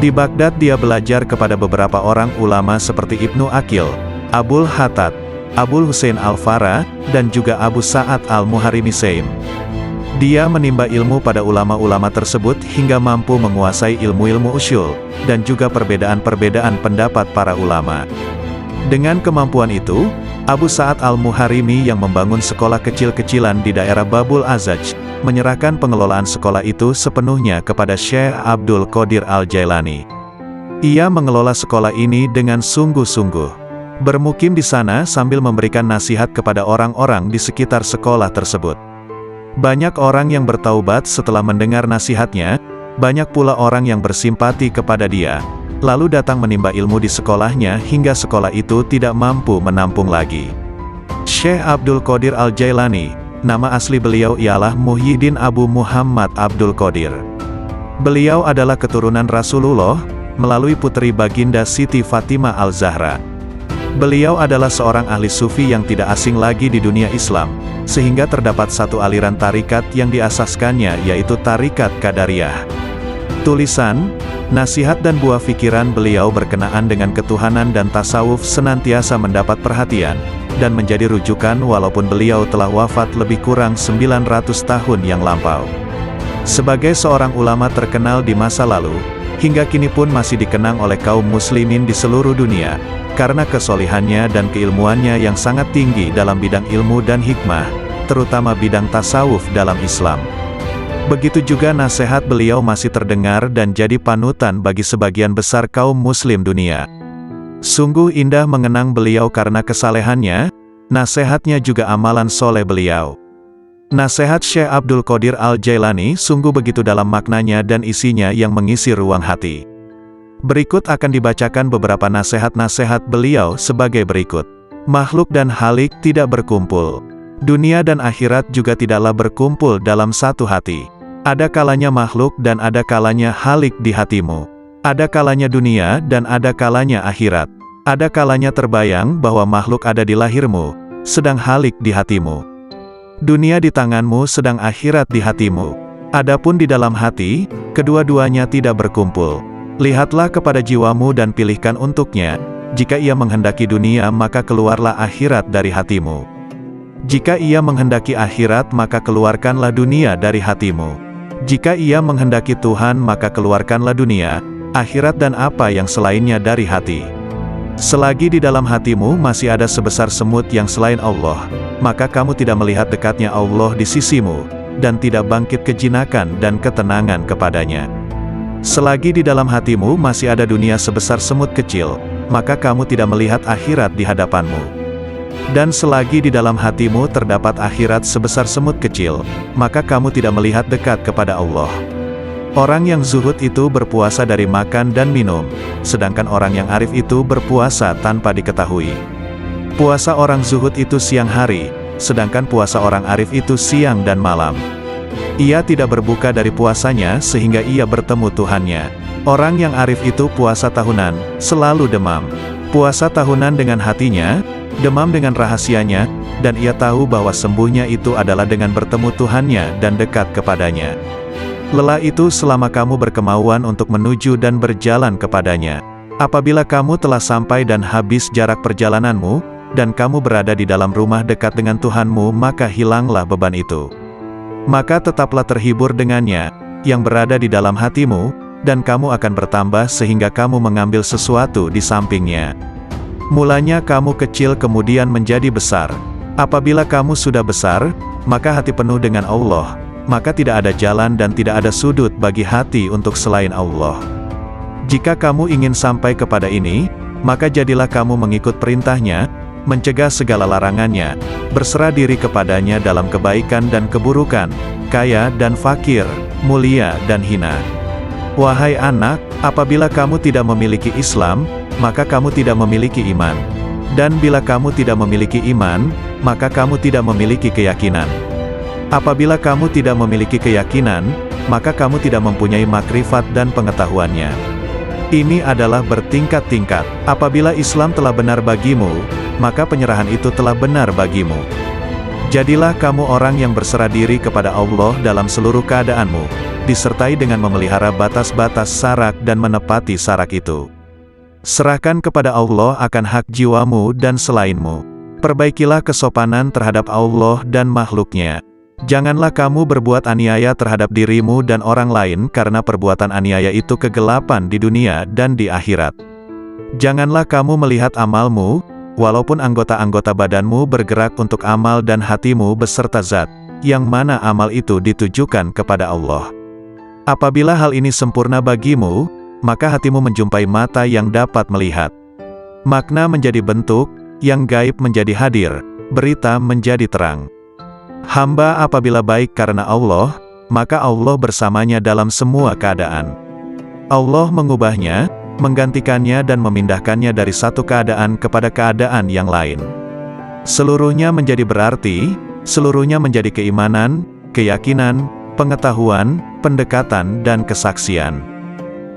Di Baghdad dia belajar kepada beberapa orang ulama seperti Ibnu Aqil, Abul Hattad, Abul Husain Al-Farah, dan juga Abu Sa'ad Al-Muharrimisaim. Dia menimba ilmu pada ulama-ulama tersebut hingga mampu menguasai ilmu-ilmu usyul, dan juga perbedaan-perbedaan pendapat para ulama. Dengan kemampuan itu, Abu Sa'ad Al-Muharrimi yang membangun sekolah kecil-kecilan di daerah Babul Azaj, menyerahkan pengelolaan sekolah itu sepenuhnya kepada Syekh Abdul Qadir Al-Jailani. Ia mengelola sekolah ini dengan sungguh-sungguh, bermukim di sana sambil memberikan nasihat kepada orang-orang di sekitar sekolah tersebut. Banyak orang yang bertaubat setelah mendengar nasihatnya, banyak pula orang yang bersimpati kepada dia, lalu datang menimba ilmu di sekolahnya hingga sekolah itu tidak mampu menampung lagi. Syekh Abdul Qadir Al-Jailani, nama asli beliau ialah Muhyiddin Abu Muhammad Abdul Qadir. Beliau adalah keturunan Rasulullah, melalui putri baginda Siti Fatimah Al-Zahra. Beliau adalah seorang ahli sufi yang tidak asing lagi di dunia Islam, sehingga terdapat satu aliran tarikat yang diasaskannya yaitu Tarikat Qadariyah. Tulisan, nasihat dan buah pikiran beliau berkenaan dengan ketuhanan dan tasawuf senantiasa mendapat perhatian, dan menjadi rujukan walaupun beliau telah wafat lebih kurang 900 tahun yang lampau. Sebagai seorang ulama terkenal di masa lalu, hingga kini pun masih dikenang oleh kaum muslimin di seluruh dunia, karena kesolihannya dan keilmuannya yang sangat tinggi dalam bidang ilmu dan hikmah, terutama bidang tasawuf dalam Islam. Begitu juga nasihat beliau masih terdengar dan jadi panutan bagi sebagian besar kaum muslim dunia. Sungguh indah mengenang beliau karena kesalehannya, nasihatnya juga amalan soleh beliau. Nasihat Syekh Abdul Qadir Al-Jailani sungguh begitu dalam maknanya dan isinya yang mengisi ruang hati. Berikut akan dibacakan beberapa nasihat-nasihat beliau sebagai berikut. Makhluk dan halik tidak berkumpul. Dunia dan akhirat juga tidaklah berkumpul dalam satu hati. Ada kalanya makhluk dan ada kalanya halik di hatimu. Ada kalanya dunia dan ada kalanya akhirat. Ada kalanya terbayang bahwa makhluk ada di lahirmu, sedang halik di hatimu. Dunia di tanganmu sedang akhirat di hatimu. Adapun di dalam hati, kedua-duanya tidak berkumpul. Lihatlah kepada jiwamu dan pilihkan untuknya. Jika ia menghendaki dunia maka keluarlah akhirat dari hatimu. Jika ia menghendaki akhirat maka keluarkanlah dunia dari hatimu. Jika ia menghendaki Tuhan maka keluarkanlah dunia, akhirat dan apa yang selainnya dari hati. Selagi di dalam hatimu masih ada sebesar semut yang selain Allah, maka kamu tidak melihat dekatnya Allah di sisimu, dan tidak bangkit kejinakan dan ketenangan kepadanya. Selagi di dalam hatimu masih ada dunia sebesar semut kecil, maka kamu tidak melihat akhirat di hadapanmu. Dan selagi di dalam hatimu terdapat akhirat sebesar semut kecil, maka kamu tidak melihat dekat kepada Allah. Orang yang zuhud itu berpuasa dari makan dan minum, sedangkan orang yang arif itu berpuasa tanpa diketahui. Puasa orang zuhud itu siang hari, sedangkan puasa orang arif itu siang dan malam. Ia tidak berbuka dari puasanya sehingga ia bertemu Tuhannya. Orang yang arif itu puasa tahunan, selalu demam. Puasa tahunan dengan hatinya, demam dengan rahasianya, dan ia tahu bahwa sembuhnya itu adalah dengan bertemu Tuhannya dan dekat kepadanya. Lelah itu selama kamu berkemauan untuk menuju dan berjalan kepadanya. Apabila kamu telah sampai dan habis jarak perjalananmu, dan kamu berada di dalam rumah dekat dengan Tuhanmu, maka hilanglah beban itu. Maka tetaplah terhibur dengannya, yang berada di dalam hatimu, dan kamu akan bertambah sehingga kamu mengambil sesuatu di sampingnya. Mulanya kamu kecil kemudian menjadi besar. Apabila kamu sudah besar, maka hati penuh dengan Allah, maka tidak ada jalan dan tidak ada sudut bagi hati untuk selain Allah. Jika kamu ingin sampai kepada ini, maka jadilah kamu mengikut perintahnya, mencegah segala larangannya, berserah diri kepadanya dalam kebaikan dan keburukan, kaya dan fakir, mulia dan hina. Wahai anak, apabila kamu tidak memiliki Islam, maka kamu tidak memiliki iman. Dan bila kamu tidak memiliki iman, maka kamu tidak memiliki keyakinan. Apabila kamu tidak memiliki keyakinan, maka kamu tidak mempunyai makrifat dan pengetahuannya. Ini adalah bertingkat-tingkat. Apabila Islam telah benar bagimu, maka penyerahan itu telah benar bagimu. Jadilah kamu orang yang berserah diri kepada Allah dalam seluruh keadaanmu, disertai dengan memelihara batas-batas sarak dan menepati sarak itu. Serahkan kepada Allah akan hak jiwamu dan selainmu. Perbaikilah kesopanan terhadap Allah dan makhluknya. Janganlah kamu berbuat aniaya terhadap dirimu dan orang lain karena perbuatan aniaya itu kegelapan di dunia dan di akhirat. Janganlah kamu melihat amalmu, walaupun anggota-anggota badanmu bergerak untuk amal dan hatimu beserta zat, yang mana amal itu ditujukan kepada Allah. Apabila hal ini sempurna bagimu, maka hatimu menjumpai mata yang dapat melihat. Makna menjadi bentuk, yang gaib menjadi hadir, berita menjadi terang. Hamba apabila baik karena Allah, maka Allah bersamanya dalam semua keadaan. Allah mengubahnya, menggantikannya dan memindahkannya dari satu keadaan kepada keadaan yang lain. Seluruhnya menjadi berarti, seluruhnya menjadi keimanan, keyakinan, pengetahuan, pendekatan dan kesaksian.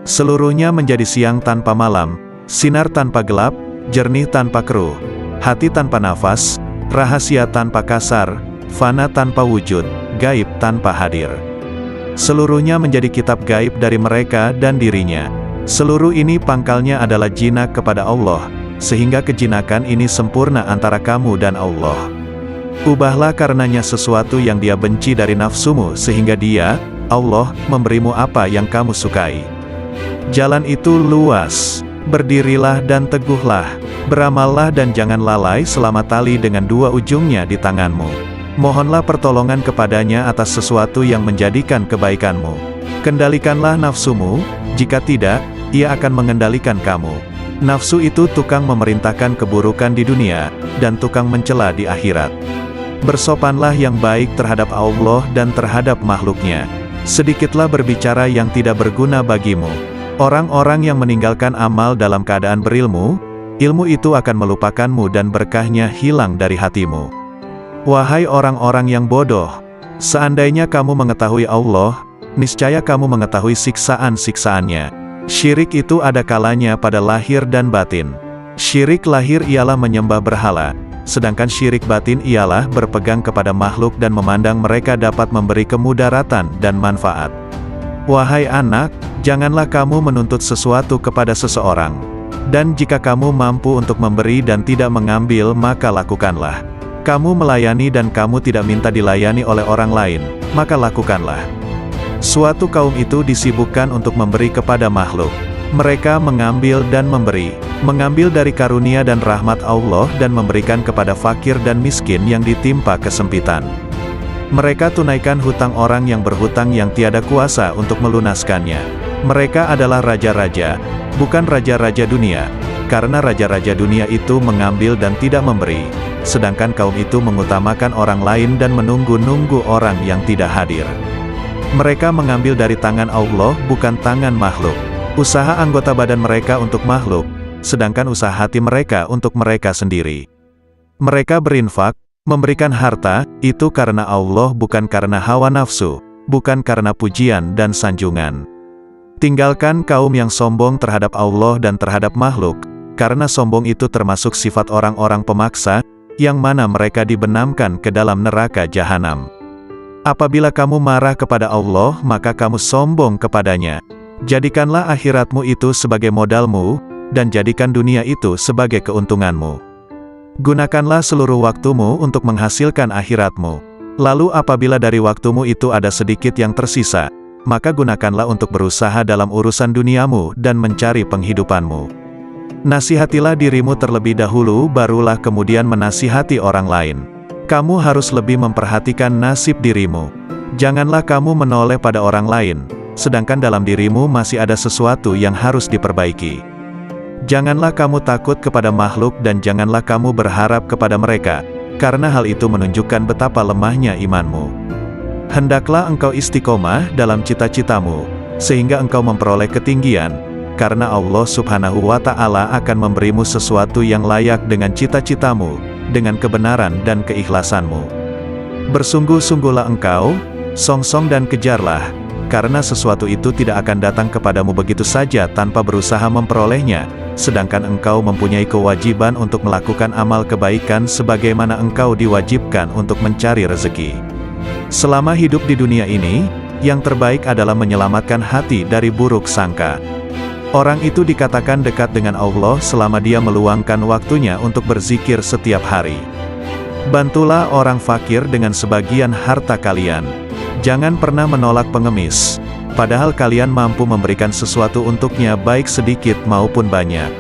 Seluruhnya menjadi siang tanpa malam, sinar tanpa gelap, jernih tanpa keruh, hati tanpa nafas, rahasia tanpa kasar, fana tanpa wujud, gaib tanpa hadir. Seluruhnya menjadi kitab gaib dari mereka dan dirinya. Seluruh ini pangkalnya adalah jinak kepada Allah, sehingga kejinakan ini sempurna antara kamu dan Allah. Ubahlah karenanya sesuatu yang dia benci dari nafsumu sehingga dia, Allah, memberimu apa yang kamu sukai. Jalan itu luas. Berdirilah dan teguhlah. Beramallah dan jangan lalai selama tali dengan dua ujungnya di tanganmu. Mohonlah pertolongan kepadanya atas sesuatu yang menjadikan kebaikanmu. Kendalikanlah nafsumu, jika tidak, ia akan mengendalikan kamu. Nafsu itu tukang memerintahkan keburukan di dunia, dan tukang mencela di akhirat. Bersopanlah yang baik terhadap Allah dan terhadap makhluknya. Sedikitlah berbicara yang tidak berguna bagimu. Orang-orang yang meninggalkan amal dalam keadaan berilmu, ilmu itu akan melupakanmu dan berkahnya hilang dari hatimu. Wahai orang-orang yang bodoh, seandainya kamu mengetahui Allah, niscaya kamu mengetahui siksaan-siksaannya. Syirik itu ada kalanya pada lahir dan batin. Syirik lahir ialah menyembah berhala, sedangkan syirik batin ialah berpegang kepada makhluk dan memandang mereka dapat memberi kemudaratan dan manfaat. Wahai anak, janganlah kamu menuntut sesuatu kepada seseorang. Dan jika kamu mampu untuk memberi dan tidak mengambil, maka lakukanlah. Kamu melayani dan kamu tidak minta dilayani oleh orang lain, maka lakukanlah. Suatu kaum itu disibukkan untuk memberi kepada makhluk. Mereka mengambil dan memberi, mengambil dari karunia dan rahmat Allah dan memberikan kepada fakir dan miskin yang ditimpa kesempitan. Mereka tunaikan hutang orang yang berhutang yang tiada kuasa untuk melunaskannya. Mereka adalah raja-raja, bukan raja-raja dunia, karena raja-raja dunia itu mengambil dan tidak memberi, sedangkan kaum itu mengutamakan orang lain dan menunggu-nunggu orang yang tidak hadir. Mereka mengambil dari tangan Allah, bukan tangan makhluk. Usaha anggota badan mereka untuk makhluk, sedangkan usaha hati mereka untuk mereka sendiri. Mereka berinfak, memberikan harta, itu karena Allah bukan karena hawa nafsu, bukan karena pujian dan sanjungan. Tinggalkan kaum yang sombong terhadap Allah dan terhadap makhluk, karena sombong itu termasuk sifat orang-orang pemaksa, yang mana mereka dibenamkan ke dalam neraka jahanam. Apabila kamu marah kepada Allah, maka kamu sombong kepadanya. Jadikanlah akhiratmu itu sebagai modalmu, dan jadikan dunia itu sebagai keuntunganmu. Gunakanlah seluruh waktumu untuk menghasilkan akhiratmu. Lalu apabila dari waktumu itu ada sedikit yang tersisa, maka gunakanlah untuk berusaha dalam urusan duniamu dan mencari penghidupanmu. Nasihatilah dirimu terlebih dahulu, barulah kemudian menasihati orang lain. Kamu harus lebih memperhatikan nasib dirimu. Janganlah kamu menoleh pada orang lain, sedangkan dalam dirimu masih ada sesuatu yang harus diperbaiki. Janganlah kamu takut kepada makhluk dan janganlah kamu berharap kepada mereka, karena hal itu menunjukkan betapa lemahnya imanmu. Hendaklah engkau istiqomah dalam cita-citamu, sehingga engkau memperoleh ketinggian, karena Allah Subhanahu wa Ta'ala akan memberimu sesuatu yang layak dengan cita-citamu, dengan kebenaran dan keikhlasanmu. Bersungguh-sungguhlah engkau, songsong dan kejarlah, karena sesuatu itu tidak akan datang kepadamu begitu saja tanpa berusaha memperolehnya, sedangkan engkau mempunyai kewajiban untuk melakukan amal kebaikan sebagaimana engkau diwajibkan untuk mencari rezeki. Selama hidup di dunia ini, yang terbaik adalah menyelamatkan hati dari buruk sangka. Orang itu dikatakan dekat dengan Allah selama dia meluangkan waktunya untuk berzikir setiap hari. Bantulah orang fakir dengan sebagian harta kalian. Jangan pernah menolak pengemis, padahal kalian mampu memberikan sesuatu untuknya baik sedikit maupun banyak.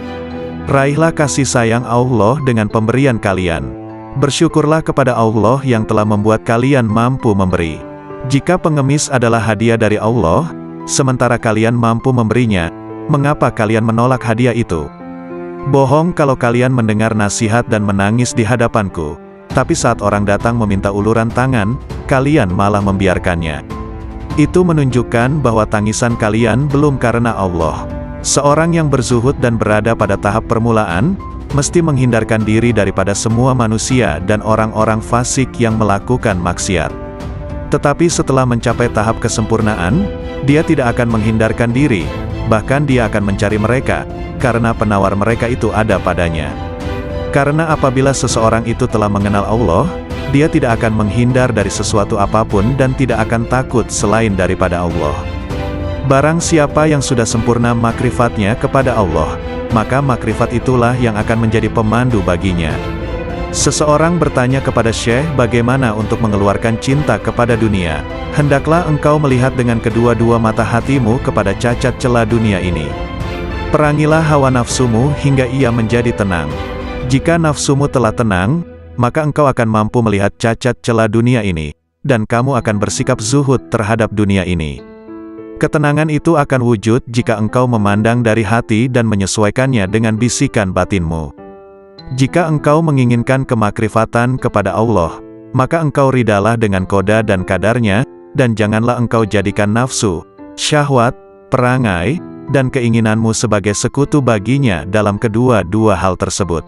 Raihlah kasih sayang Allah dengan pemberian kalian. Bersyukurlah kepada Allah yang telah membuat kalian mampu memberi. Jika pengemis adalah hadiah dari Allah, sementara kalian mampu memberinya, mengapa kalian menolak hadiah itu? Bohong kalau kalian mendengar nasihat dan menangis di hadapanku, tapi saat orang datang meminta uluran tangan, kalian malah membiarkannya. Itu menunjukkan bahwa tangisan kalian belum karena Allah. Seorang yang berzuhud dan berada pada tahap permulaan, mesti menghindarkan diri daripada semua manusia dan orang-orang fasik yang melakukan maksiat. Tetapi setelah mencapai tahap kesempurnaan, dia tidak akan menghindarkan diri, bahkan dia akan mencari mereka, karena penawar mereka itu ada padanya. Karena apabila seseorang itu telah mengenal Allah, dia tidak akan menghindar dari sesuatu apapun dan tidak akan takut selain daripada Allah. Barang siapa yang sudah sempurna makrifatnya kepada Allah, maka makrifat itulah yang akan menjadi pemandu baginya. Seseorang bertanya kepada Syekh bagaimana untuk mengeluarkan cinta kepada dunia. Hendaklah engkau melihat dengan kedua-dua mata hatimu kepada cacat celah dunia ini. Perangilah hawa nafsumu hingga ia menjadi tenang. Jika nafsumu telah tenang, maka engkau akan mampu melihat cacat celah dunia ini, dan kamu akan bersikap zuhud terhadap dunia ini. Ketenangan itu akan wujud jika engkau memandang dari hati dan menyesuaikannya dengan bisikan batinmu. Jika engkau menginginkan kemakrifatan kepada Allah, maka engkau ridalah dengan qada dan kadarnya, dan janganlah engkau jadikan nafsu, syahwat, perangai, dan keinginanmu sebagai sekutu baginya dalam kedua-dua hal tersebut.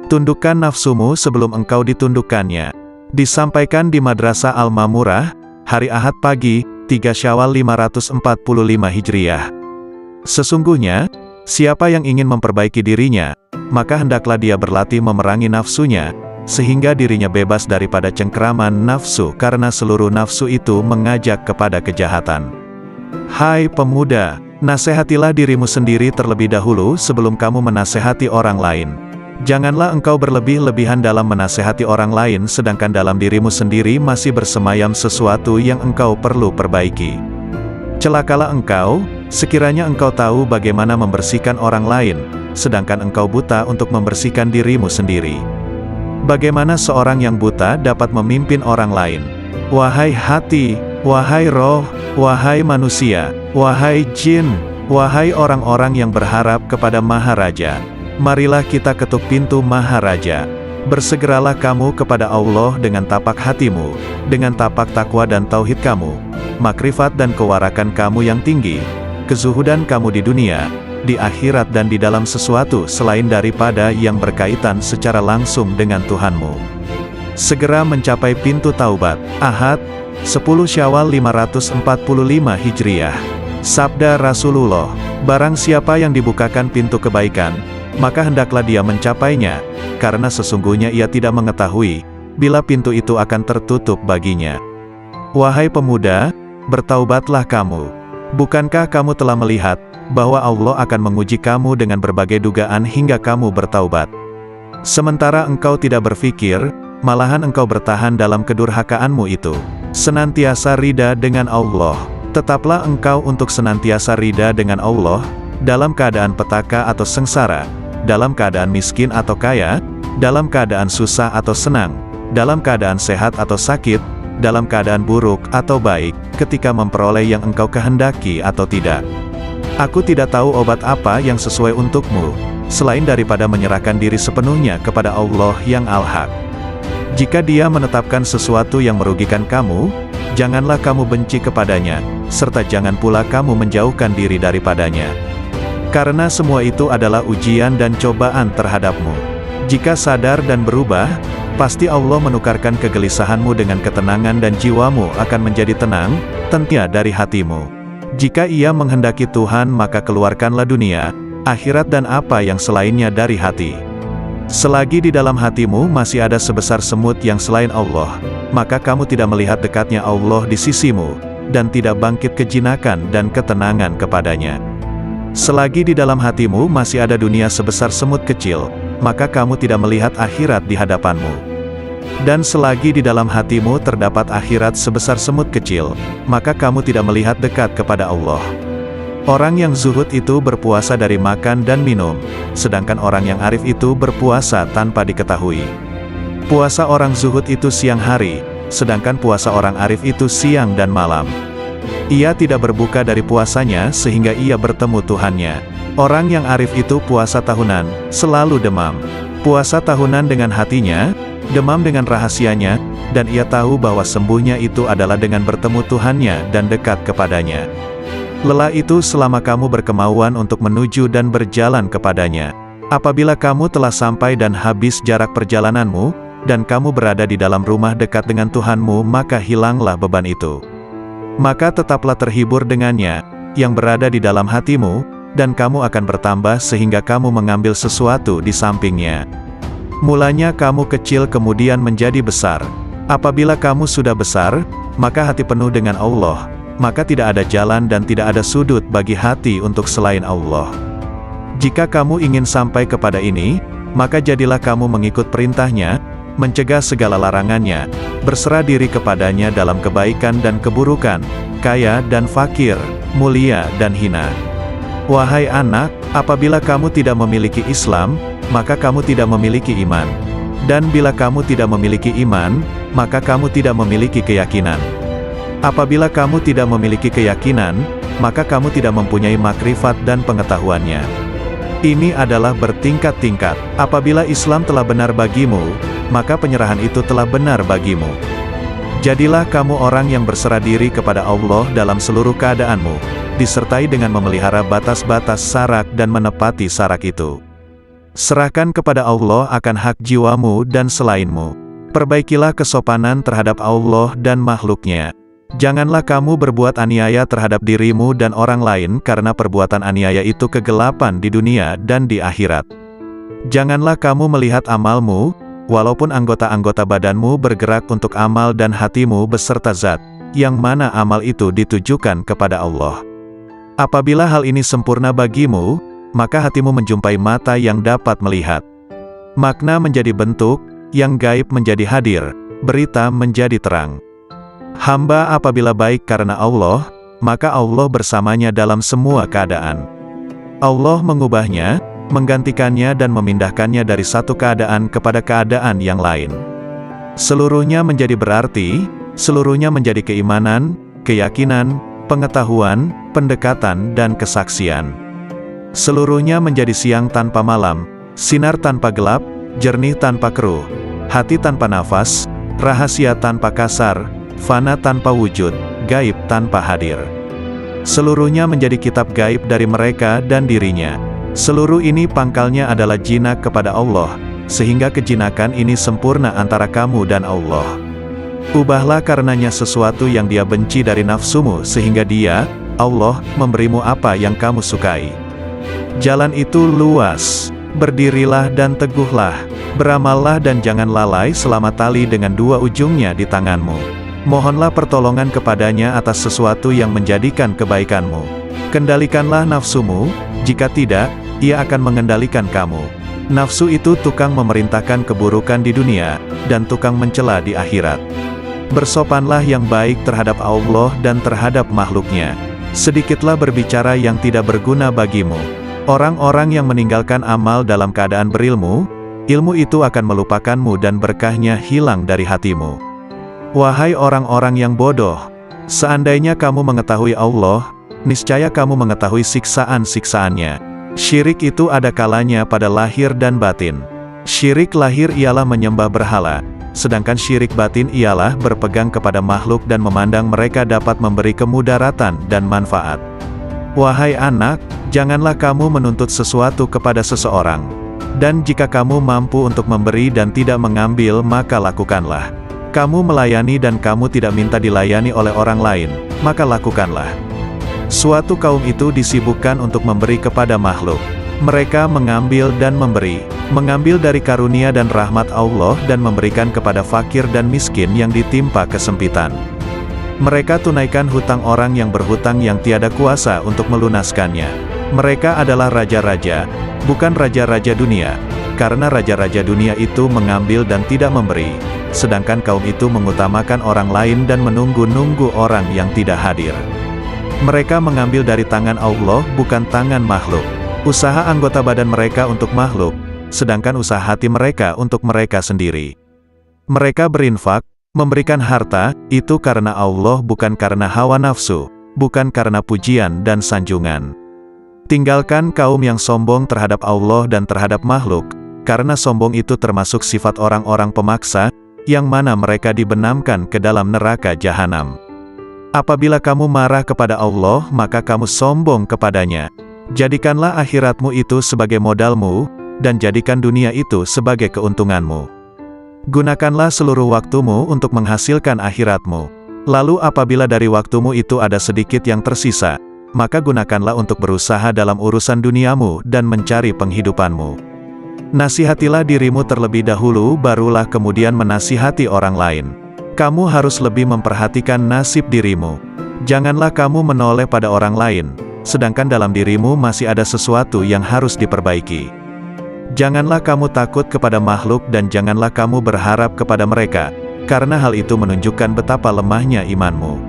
Tundukkan nafsumu sebelum engkau ditundukkannya. Disampaikan di Madrasah Al-Mamurah, hari Ahad pagi, 3 Syawal 545 Hijriah. Sesungguhnya, siapa yang ingin memperbaiki dirinya, maka hendaklah dia berlatih memerangi nafsunya, sehingga dirinya bebas daripada cengkeraman nafsu karena seluruh nafsu itu mengajak kepada kejahatan. Hai pemuda, nasihatilah dirimu sendiri terlebih dahulu sebelum kamu menasehati orang lain. Janganlah engkau berlebih-lebihan dalam menasehati orang lain sedangkan dalam dirimu sendiri masih bersemayam sesuatu yang engkau perlu perbaiki. Celakalah engkau, sekiranya engkau tahu bagaimana membersihkan orang lain, sedangkan engkau buta untuk membersihkan dirimu sendiri. Bagaimana seorang yang buta dapat memimpin orang lain? Wahai hati, wahai roh, wahai manusia, wahai jin, wahai orang-orang yang berharap kepada Maharaja, marilah kita ketuk pintu Maharaja. Bersegeralah kamu kepada Allah dengan tapak hatimu, dengan tapak takwa dan tauhid kamu, makrifat dan kewarakan kamu yang tinggi, kezuhudan kamu di dunia, di akhirat dan di dalam sesuatu selain daripada yang berkaitan secara langsung dengan Tuhanmu. Segera mencapai pintu taubat. Ahad, 10 Syawal 545 Hijriah. Sabda Rasulullah, barang siapa yang dibukakan pintu kebaikan, maka hendaklah dia mencapainya, karena sesungguhnya ia tidak mengetahui, bila pintu itu akan tertutup baginya. Wahai pemuda, bertaubatlah kamu. Bukankah kamu telah melihat, bahwa Allah akan menguji kamu dengan berbagai dugaan hingga kamu bertaubat? Sementara engkau tidak berpikir, malahan engkau bertahan dalam kedurhakaanmu itu. Senantiasa rida dengan Allah. Tetaplah engkau untuk senantiasa rida dengan Allah, dalam keadaan petaka atau sengsara, dalam keadaan miskin atau kaya, dalam keadaan susah atau senang, dalam keadaan sehat atau sakit, dalam keadaan buruk atau baik, ketika memperoleh yang engkau kehendaki atau tidak. Aku tidak tahu obat apa yang sesuai untukmu, selain daripada menyerahkan diri sepenuhnya kepada Allah yang Al-Haq. Jika Dia menetapkan sesuatu yang merugikan kamu, janganlah kamu benci kepadanya, serta jangan pula kamu menjauhkan diri daripadanya. Karena semua itu adalah ujian dan cobaan terhadapmu. Jika sadar dan berubah, pasti Allah menukarkan kegelisahanmu dengan ketenangan dan jiwamu akan menjadi tenang, tentunya dari hatimu. Jika ia menghendaki Tuhan maka keluarkanlah dunia, akhirat dan apa yang selainnya dari hati. Selagi di dalam hatimu masih ada sebesar semut yang selain Allah, maka kamu tidak melihat dekatnya Allah di sisimu, dan tidak bangkit kejinakan dan ketenangan kepadanya. Selagi di dalam hatimu masih ada dunia sebesar semut kecil, maka kamu tidak melihat akhirat di hadapanmu. Dan selagi di dalam hatimu terdapat akhirat sebesar semut kecil, maka kamu tidak melihat dekat kepada Allah. Orang yang zuhud itu berpuasa dari makan dan minum, sedangkan orang yang arif itu berpuasa tanpa diketahui. Puasa orang zuhud itu siang hari, sedangkan puasa orang arif itu siang dan malam. Ia tidak berbuka dari puasanya sehingga ia bertemu Tuhannya. Orang yang arif itu puasa tahunan, selalu demam. Puasa tahunan dengan hatinya, demam dengan rahasianya, dan ia tahu bahwa sembuhnya itu adalah dengan bertemu Tuhannya dan dekat kepadanya. Lelah itu selama kamu berkemauan untuk menuju dan berjalan kepadanya. Apabila kamu telah sampai dan habis jarak perjalananmu, dan kamu berada di dalam rumah dekat dengan Tuhanmu, maka hilanglah beban itu. Maka tetaplah terhibur dengannya, yang berada di dalam hatimu, dan kamu akan bertambah sehingga kamu mengambil sesuatu di sampingnya. Mulanya kamu kecil kemudian menjadi besar. Apabila kamu sudah besar, maka hati penuh dengan Allah, maka tidak ada jalan dan tidak ada sudut bagi hati untuk selain Allah. Jika kamu ingin sampai kepada ini, maka jadilah kamu mengikut perintahnya, mencegah segala larangannya, berserah diri kepadanya dalam kebaikan dan keburukan, kaya dan fakir, mulia dan hina. Wahai anak, apabila kamu tidak memiliki Islam, maka kamu tidak memiliki iman. Dan bila kamu tidak memiliki iman, maka kamu tidak memiliki keyakinan. Apabila kamu tidak memiliki keyakinan, maka kamu tidak mempunyai makrifat dan pengetahuannya. Ini adalah bertingkat-tingkat. Apabila Islam telah benar bagimu, maka penyerahan itu telah benar bagimu. Jadilah kamu orang yang berserah diri kepada Allah dalam seluruh keadaanmu, disertai dengan memelihara batas-batas sarak dan menepati sarak itu. Serahkan kepada Allah akan hak jiwamu dan selainmu. Perbaikilah kesopanan terhadap Allah dan makhluknya. Janganlah kamu berbuat aniaya terhadap dirimu dan orang lain karena perbuatan aniaya itu kegelapan di dunia dan di akhirat. Janganlah kamu melihat amalmu, walaupun anggota-anggota badanmu bergerak untuk amal dan hatimu beserta zat, yang mana amal itu ditujukan kepada Allah. Apabila hal ini sempurna bagimu, maka hatimu menjumpai mata yang dapat melihat. Makna menjadi bentuk, yang gaib menjadi hadir, berita menjadi terang. Hamba apabila baik karena Allah, maka Allah bersamanya dalam semua keadaan. Allah mengubahnya, menggantikannya dan memindahkannya dari satu keadaan kepada keadaan yang lain. Seluruhnya menjadi berarti, seluruhnya menjadi keimanan, keyakinan, pengetahuan, pendekatan dan kesaksian. Seluruhnya menjadi siang tanpa malam, sinar tanpa gelap, jernih tanpa keruh, hati tanpa nafas, rahasia tanpa kasar, fana tanpa wujud, gaib tanpa hadir. Seluruhnya menjadi kitab gaib dari mereka dan dirinya. Seluruh ini pangkalnya adalah jinak kepada Allah, sehingga kejinakan ini sempurna antara kamu dan Allah. Ubahlah karenanya sesuatu yang dia benci dari nafsumu sehingga dia, Allah, memberimu apa yang kamu sukai. Jalan itu luas, berdirilah dan teguhlah, beramallah dan jangan lalai selama tali dengan dua ujungnya di tanganmu. Mohonlah pertolongan kepadanya atas sesuatu yang menjadikan kebaikanmu. Kendalikanlah nafsumu, jika tidak, ia akan mengendalikan kamu. Nafsu itu tukang memerintahkan keburukan di dunia, dan tukang mencela di akhirat. Bersopanlah yang baik terhadap Allah dan terhadap makhluknya. Sedikitlah berbicara yang tidak berguna bagimu. Orang-orang yang meninggalkan amal dalam keadaan berilmu, ilmu itu akan melupakanmu dan berkahnya hilang dari hatimu. Wahai orang-orang yang bodoh, seandainya kamu mengetahui Allah, niscaya kamu mengetahui siksaan-siksaannya. Syirik itu ada kalanya pada lahir dan batin. Syirik lahir ialah menyembah berhala, sedangkan syirik batin ialah berpegang kepada makhluk dan memandang mereka dapat memberi kemudaratan dan manfaat. Wahai anak, janganlah kamu menuntut sesuatu kepada seseorang. Dan jika kamu mampu untuk memberi dan tidak mengambil, maka lakukanlah. Kamu melayani dan kamu tidak minta dilayani oleh orang lain, maka lakukanlah. Suatu kaum itu disibukkan untuk memberi kepada makhluk. Mereka mengambil dan memberi, mengambil dari karunia dan rahmat Allah dan memberikan kepada fakir dan miskin yang ditimpa kesempitan. Mereka tunaikan hutang orang yang berhutang yang tiada kuasa untuk melunaskannya. Mereka adalah raja-raja, bukan raja-raja dunia, karena raja-raja dunia itu mengambil dan tidak memberi, sedangkan kaum itu mengutamakan orang lain dan menunggu-nunggu orang yang tidak hadir. Mereka mengambil dari tangan Allah bukan tangan makhluk. Usaha anggota badan mereka untuk makhluk, sedangkan usaha hati mereka untuk mereka sendiri. Mereka berinfak, memberikan harta, itu karena Allah bukan karena hawa nafsu, bukan karena pujian dan sanjungan. Tinggalkan kaum yang sombong terhadap Allah dan terhadap makhluk, karena sombong itu termasuk sifat orang-orang pemaksa, yang mana mereka dibenamkan ke dalam neraka jahanam. Apabila kamu marah kepada Allah, maka kamu sombong kepadanya. Jadikanlah akhiratmu itu sebagai modalmu, dan jadikan dunia itu sebagai keuntunganmu. Gunakanlah seluruh waktumu untuk menghasilkan akhiratmu. Lalu apabila dari waktumu itu ada sedikit yang tersisa, maka gunakanlah untuk berusaha dalam urusan duniamu dan mencari penghidupanmu. Nasihatilah dirimu terlebih dahulu, barulah kemudian menasihati orang lain. Kamu harus lebih memperhatikan nasib dirimu. Janganlah kamu menoleh pada orang lain, sedangkan dalam dirimu masih ada sesuatu yang harus diperbaiki. Janganlah kamu takut kepada makhluk dan janganlah kamu berharap kepada mereka, karena hal itu menunjukkan betapa lemahnya imanmu.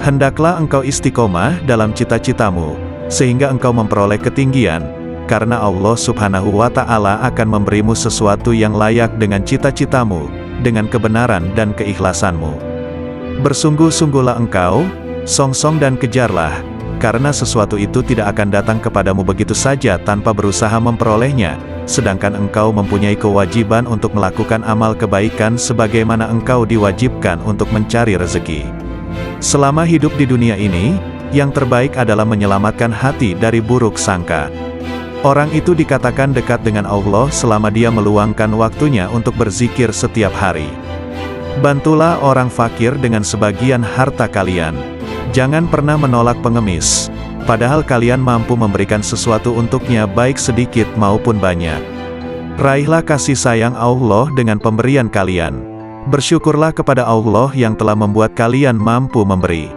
Hendaklah engkau istiqomah dalam cita-citamu, sehingga engkau memperoleh ketinggian, karena Allah Subhanahu wa Ta'ala akan memberimu sesuatu yang layak dengan cita-citamu, dengan kebenaran dan keikhlasanmu. Bersungguh-sungguhlah engkau, songsong dan kejarlah, karena sesuatu itu tidak akan datang kepadamu begitu saja tanpa berusaha memperolehnya, sedangkan engkau mempunyai kewajiban untuk melakukan amal kebaikan sebagaimana engkau diwajibkan untuk mencari rezeki. Selama hidup di dunia ini, yang terbaik adalah menyelamatkan hati dari buruk sangka. Orang itu dikatakan dekat dengan Allah selama dia meluangkan waktunya untuk berzikir setiap hari. Bantulah orang fakir dengan sebagian harta kalian. Jangan pernah menolak pengemis, padahal kalian mampu memberikan sesuatu untuknya baik sedikit maupun banyak. Raihlah kasih sayang Allah dengan pemberian kalian. Bersyukurlah kepada Allah yang telah membuat kalian mampu memberi.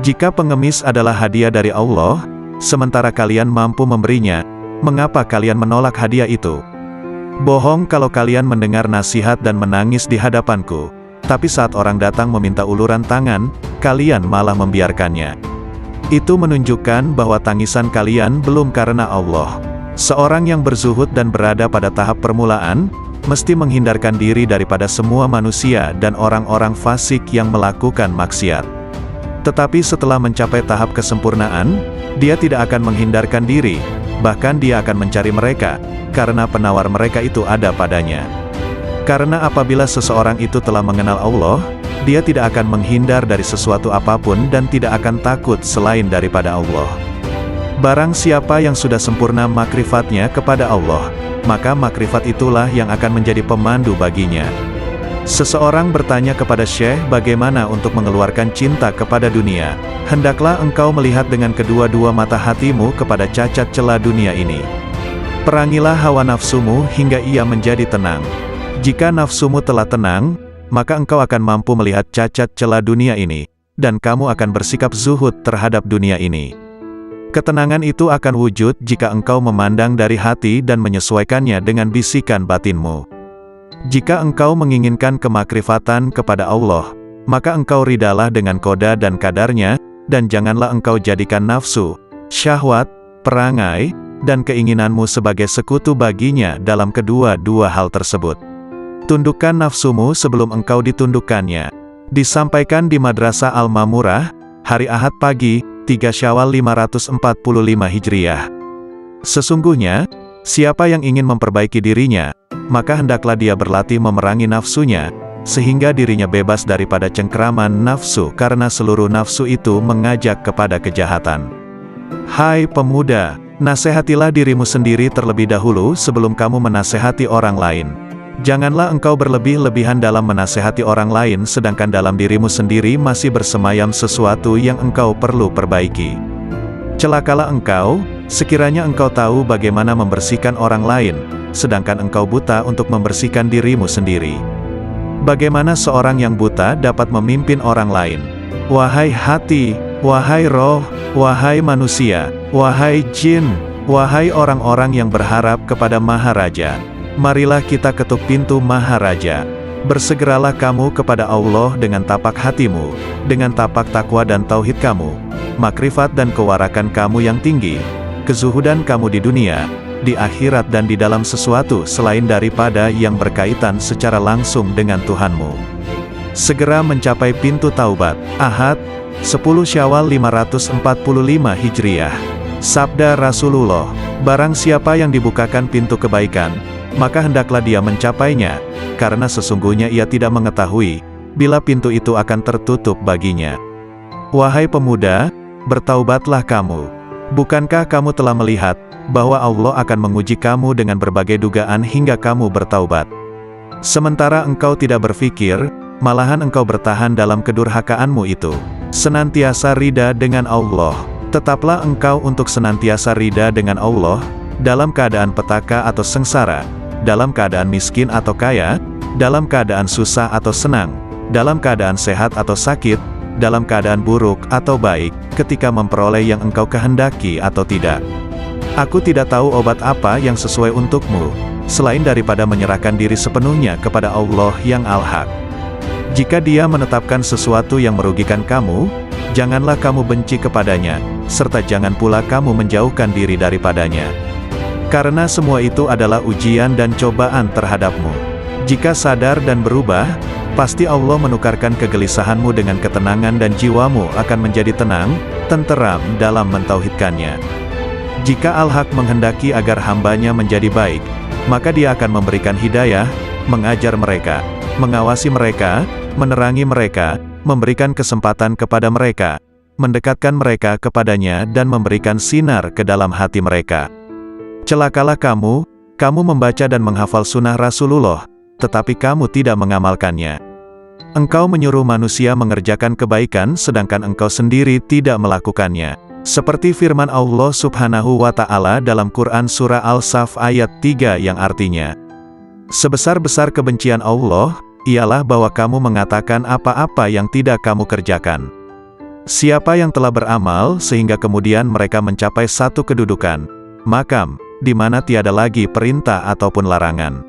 Jika pengemis adalah hadiah dari Allah, sementara kalian mampu memberinya, mengapa kalian menolak hadiah itu? Bohong kalau kalian mendengar nasihat dan menangis di hadapanku, tapi saat orang datang meminta uluran tangan, kalian malah membiarkannya. Itu menunjukkan bahwa tangisan kalian belum karena Allah. Seorang yang berzuhud dan berada pada tahap permulaan, mesti menghindarkan diri daripada semua manusia dan orang-orang fasik yang melakukan maksiat. Tetapi setelah mencapai tahap kesempurnaan, dia tidak akan menghindarkan diri, bahkan dia akan mencari mereka, karena penawar mereka itu ada padanya. Karena apabila seseorang itu telah mengenal Allah, dia tidak akan menghindar dari sesuatu apapun dan tidak akan takut selain daripada Allah. Barang siapa yang sudah sempurna makrifatnya kepada Allah, maka makrifat itulah yang akan menjadi pemandu baginya. Seseorang bertanya kepada Syekh bagaimana untuk mengeluarkan cinta kepada dunia. Hendaklah engkau melihat dengan kedua-dua mata hatimu kepada cacat celah dunia ini. Perangilah hawa nafsumu hingga ia menjadi tenang. Jika nafsumu telah tenang, maka engkau akan mampu melihat cacat celah dunia ini, dan kamu akan bersikap zuhud terhadap dunia ini. Ketenangan itu akan wujud jika engkau memandang dari hati dan menyesuaikannya dengan bisikan batinmu. Jika engkau menginginkan kemakrifatan kepada Allah, maka engkau ridalah dengan koda dan kadarnya, dan janganlah engkau jadikan nafsu, syahwat, perangai, dan keinginanmu sebagai sekutu baginya dalam kedua-dua hal tersebut. Tundukkan nafsumu sebelum engkau ditundukkannya. Disampaikan di Madrasah Al-Mamurah, hari Ahad pagi, 3 Syawal 545 Hijriah. Sesungguhnya, siapa yang ingin memperbaiki dirinya, maka hendaklah dia berlatih memerangi nafsunya, sehingga dirinya bebas daripada cengkraman nafsu karena seluruh nafsu itu mengajak kepada kejahatan. Hai pemuda, nasihatilah dirimu sendiri terlebih dahulu sebelum kamu menasihati orang lain. Janganlah engkau berlebih-lebihan dalam menasehati orang lain sedangkan dalam dirimu sendiri masih bersemayam sesuatu yang engkau perlu perbaiki. Celakalah engkau, sekiranya engkau tahu bagaimana membersihkan orang lain, sedangkan engkau buta untuk membersihkan dirimu sendiri. Bagaimana seorang yang buta dapat memimpin orang lain? Wahai hati, wahai roh, wahai manusia, wahai jin, wahai orang-orang yang berharap kepada Maharaja, marilah kita ketuk pintu Maharaja. Bersegeralah kamu kepada Allah dengan tapak hatimu, dengan tapak takwa dan tauhid kamu, makrifat dan kewarakan kamu yang tinggi, kezuhudan kamu di dunia, di akhirat dan di dalam sesuatu selain daripada yang berkaitan secara langsung dengan Tuhanmu. Segera mencapai pintu taubat. Ahad, 10 Syawal 545 Hijriah. Sabda Rasulullah, barang siapa yang dibukakan pintu kebaikan, maka hendaklah dia mencapainya, karena sesungguhnya ia tidak mengetahui, bila pintu itu akan tertutup baginya. Wahai pemuda, bertaubatlah kamu. Bukankah kamu telah melihat, bahwa Allah akan menguji kamu dengan berbagai dugaan hingga kamu bertaubat? Sementara engkau tidak berpikir, malahan engkau bertahan dalam kedurhakaanmu itu. Senantiasa rida dengan Allah. Tetaplah engkau untuk senantiasa rida dengan Allah, dalam keadaan petaka atau sengsara, dalam keadaan miskin atau kaya, dalam keadaan susah atau senang, dalam keadaan sehat atau sakit, dalam keadaan buruk atau baik, ketika memperoleh yang engkau kehendaki atau tidak. Aku tidak tahu obat apa yang sesuai untukmu, selain daripada menyerahkan diri sepenuhnya kepada Allah yang Al-Haq. Jika Dia menetapkan sesuatu yang merugikan kamu, janganlah kamu benci kepadanya, serta jangan pula kamu menjauhkan diri daripadanya. Karena semua itu adalah ujian dan cobaan terhadapmu. Jika sadar dan berubah, pasti Allah menukarkan kegelisahanmu dengan ketenangan dan jiwamu akan menjadi tenang, tenteram dalam mentauhidkannya. Jika Al-Haq menghendaki agar hambanya menjadi baik, maka Dia akan memberikan hidayah, mengajar mereka, mengawasi mereka, menerangi mereka, memberikan kesempatan kepada mereka, mendekatkan mereka kepadanya dan memberikan sinar ke dalam hati mereka. Celakalah kamu membaca dan menghafal sunnah Rasulullah, tetapi kamu tidak mengamalkannya. Engkau menyuruh manusia mengerjakan kebaikan sedangkan engkau sendiri tidak melakukannya. Seperti firman Allah Subhanahu wa Ta'ala dalam Quran Surah Al-Saf ayat 3 yang artinya, sebesar-besar kebencian Allah, ialah bahwa kamu mengatakan apa-apa yang tidak kamu kerjakan. Siapa yang telah beramal sehingga kemudian mereka mencapai satu kedudukan, makam, di mana tiada lagi perintah ataupun larangan.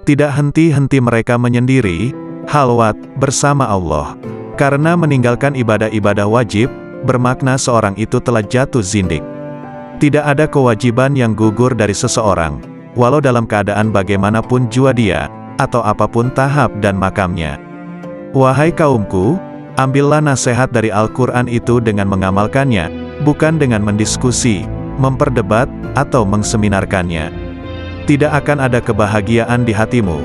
Tidak henti-henti mereka menyendiri, halwat, bersama Allah. Karena meninggalkan ibadah-ibadah wajib, bermakna seorang itu telah jatuh zindik. Tidak ada kewajiban yang gugur dari seseorang, walau dalam keadaan bagaimanapun jua dia, atau apapun tahap dan makamnya. Wahai kaumku, ambillah nasihat dari Al-Quran itu dengan mengamalkannya, bukan dengan mendiskusi, memperdebat, atau mengseminarkannya. Tidak akan ada kebahagiaan di hatimu,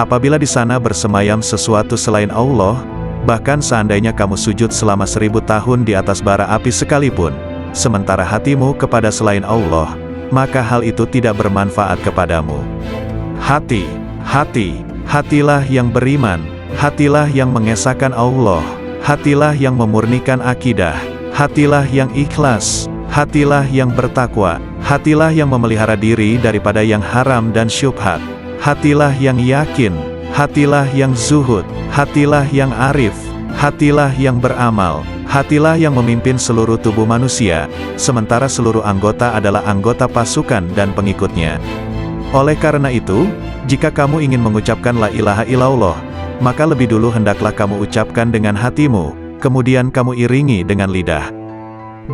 apabila di sana bersemayam sesuatu selain Allah. Bahkan seandainya kamu sujud selama 1000 tahun di atas bara api sekalipun, sementara hatimu kepada selain Allah, maka hal itu tidak bermanfaat kepadamu. Hatilah yang beriman, hatilah yang mengesahkan Allah, hatilah yang memurnikan akidah, hatilah yang ikhlas, hatilah yang bertakwa, hatilah yang memelihara diri daripada yang haram dan syubhat, hatilah yang yakin, hatilah yang zuhud, hatilah yang arif, hatilah yang beramal, hatilah yang memimpin seluruh tubuh manusia, sementara seluruh anggota adalah anggota pasukan dan pengikutnya. Oleh karena itu, jika kamu ingin mengucapkan la ilaha illallah, maka lebih dulu hendaklah kamu ucapkan dengan hatimu, kemudian kamu iringi dengan lidah.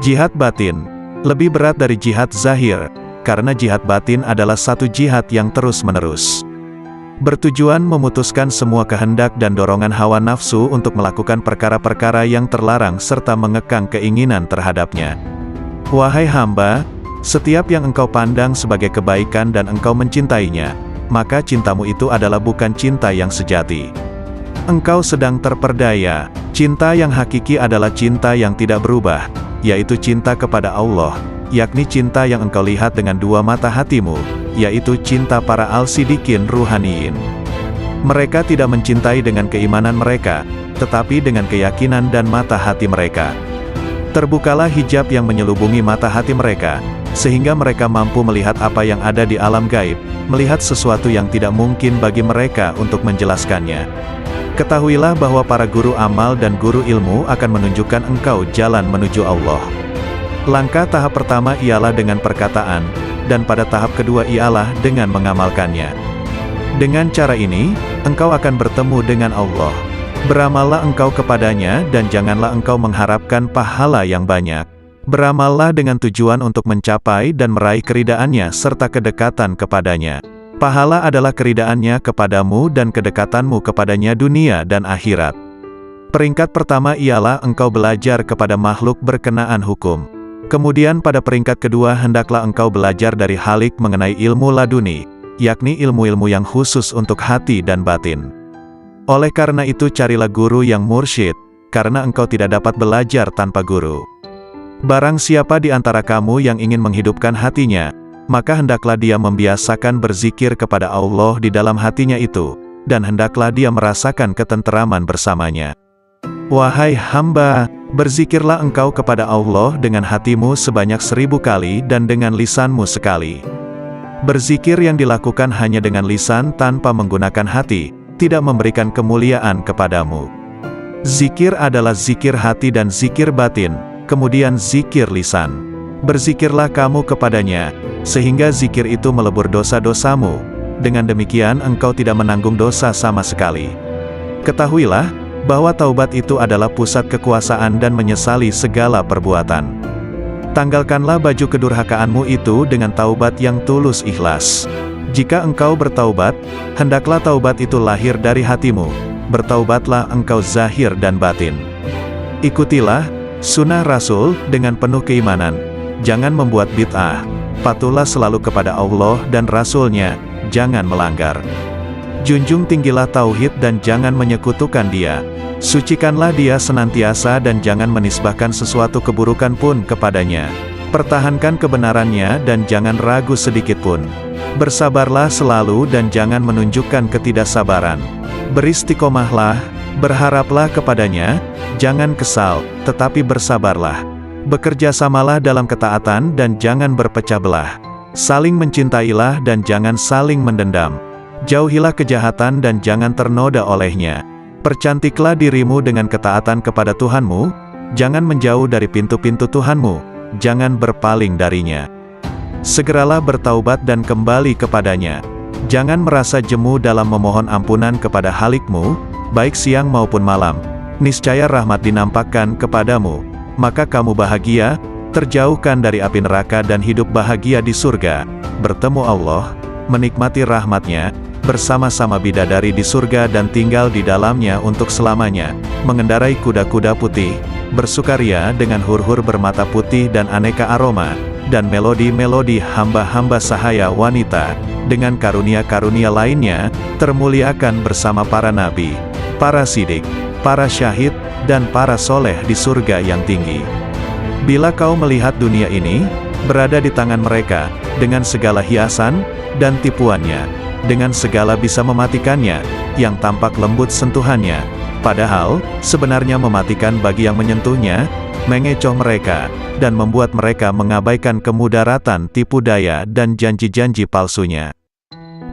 Jihad batin lebih berat dari jihad zahir, karena jihad batin adalah satu jihad yang terus-menerus. Bertujuan memutuskan semua kehendak dan dorongan hawa nafsu untuk melakukan perkara-perkara yang terlarang serta mengekang keinginan terhadapnya. Wahai hamba, setiap yang engkau pandang sebagai kebaikan dan engkau mencintainya, maka cintamu itu adalah bukan cinta yang sejati. Engkau sedang terperdaya. Cinta yang hakiki adalah cinta yang tidak berubah, yaitu cinta kepada Allah, yakni cinta yang engkau lihat dengan dua mata hatimu, yaitu cinta para al-sidikin ruhaniyin. Mereka tidak mencintai dengan keimanan mereka, tetapi dengan keyakinan dan mata hati mereka. Terbukalah hijab yang menyelubungi mata hati mereka, sehingga mereka mampu melihat apa yang ada di alam gaib, melihat sesuatu yang tidak mungkin bagi mereka untuk menjelaskannya. Ketahuilah bahwa para guru amal dan guru ilmu akan menunjukkan engkau jalan menuju Allah. Langkah tahap pertama ialah dengan perkataan, dan pada tahap kedua ialah dengan mengamalkannya. Dengan cara ini, engkau akan bertemu dengan Allah. Beramallah engkau kepadanya dan janganlah engkau mengharapkan pahala yang banyak. Beramallah dengan tujuan untuk mencapai dan meraih keridaannya serta kedekatan kepadanya. Pahala adalah keridaannya kepadamu dan kedekatanmu kepadanya dunia dan akhirat. Peringkat pertama ialah engkau belajar kepada makhluk berkenaan hukum. Kemudian pada peringkat kedua hendaklah engkau belajar dari Halik mengenai ilmu laduni, yakni ilmu-ilmu yang khusus untuk hati dan batin. Oleh karena itu carilah guru yang mursyid, karena engkau tidak dapat belajar tanpa guru. Barang siapa di antara kamu yang ingin menghidupkan hatinya, maka hendaklah dia membiasakan berzikir kepada Allah di dalam hatinya itu, dan hendaklah dia merasakan ketenteraman bersamanya. Wahai hamba, berzikirlah engkau kepada Allah dengan hatimu sebanyak 1000 kali dan dengan lisanmu sekali. Berzikir yang dilakukan hanya dengan lisan tanpa menggunakan hati, tidak memberikan kemuliaan kepadamu. Zikir adalah zikir hati dan zikir batin, kemudian zikir lisan. Berzikirlah kamu kepadanya, sehingga zikir itu melebur dosa-dosamu. Dengan demikian engkau tidak menanggung dosa sama sekali. Ketahuilah bahwa taubat itu adalah pusat kekuasaan dan menyesali segala perbuatan. Tanggalkanlah baju kedurhakaanmu itu dengan taubat yang tulus ikhlas. Jika engkau bertaubat, hendaklah taubat itu lahir dari hatimu. Bertaubatlah engkau zahir dan batin. Ikutilah sunnah Rasul dengan penuh keimanan. Jangan membuat bid'ah. Patuhlah selalu kepada Allah dan Rasul-Nya, jangan melanggar. Junjung tinggilah tauhid dan jangan menyekutukan Dia. Sucikanlah Dia senantiasa dan jangan menisbahkan sesuatu keburukan pun kepadanya. Pertahankan kebenarannya dan jangan ragu sedikit pun. Bersabarlah selalu dan jangan menunjukkan ketidaksabaran. Beristiqomahlah, berharaplah kepadanya, jangan kesal, tetapi bersabarlah. Bekerjasamalah dalam ketaatan dan jangan berpecah belah. Saling mencintailah dan jangan saling mendendam. Jauhilah kejahatan dan jangan ternoda olehnya. Percantiklah dirimu dengan ketaatan kepada Tuhanmu, jangan menjauh dari pintu-pintu Tuhanmu, jangan berpaling darinya. Segeralah bertaubat dan kembali kepadanya. Jangan merasa jemu dalam memohon ampunan kepada Halikmu, baik siang maupun malam. Niscaya rahmat dinampakkan kepadamu, maka kamu bahagia, terjauhkan dari api neraka dan hidup bahagia di surga, bertemu Allah, menikmati rahmat-Nya, bersama-sama bidadari di surga dan tinggal di dalamnya untuk selamanya, mengendarai kuda-kuda putih, bersukaria dengan hur-hur bermata putih dan aneka aroma, dan melodi-melodi hamba-hamba sahaya wanita, dengan karunia-karunia lainnya, termuliakan bersama para nabi, para sidik, para syahid, dan para soleh di surga yang tinggi. Bila kau melihat dunia ini, berada di tangan mereka, dengan segala hiasan, dan tipuannya, dengan segala bisa mematikannya, yang tampak lembut sentuhannya, padahal, sebenarnya mematikan bagi yang menyentuhnya, mengecoh mereka, dan membuat mereka mengabaikan kemudaratan tipu daya dan janji-janji palsunya.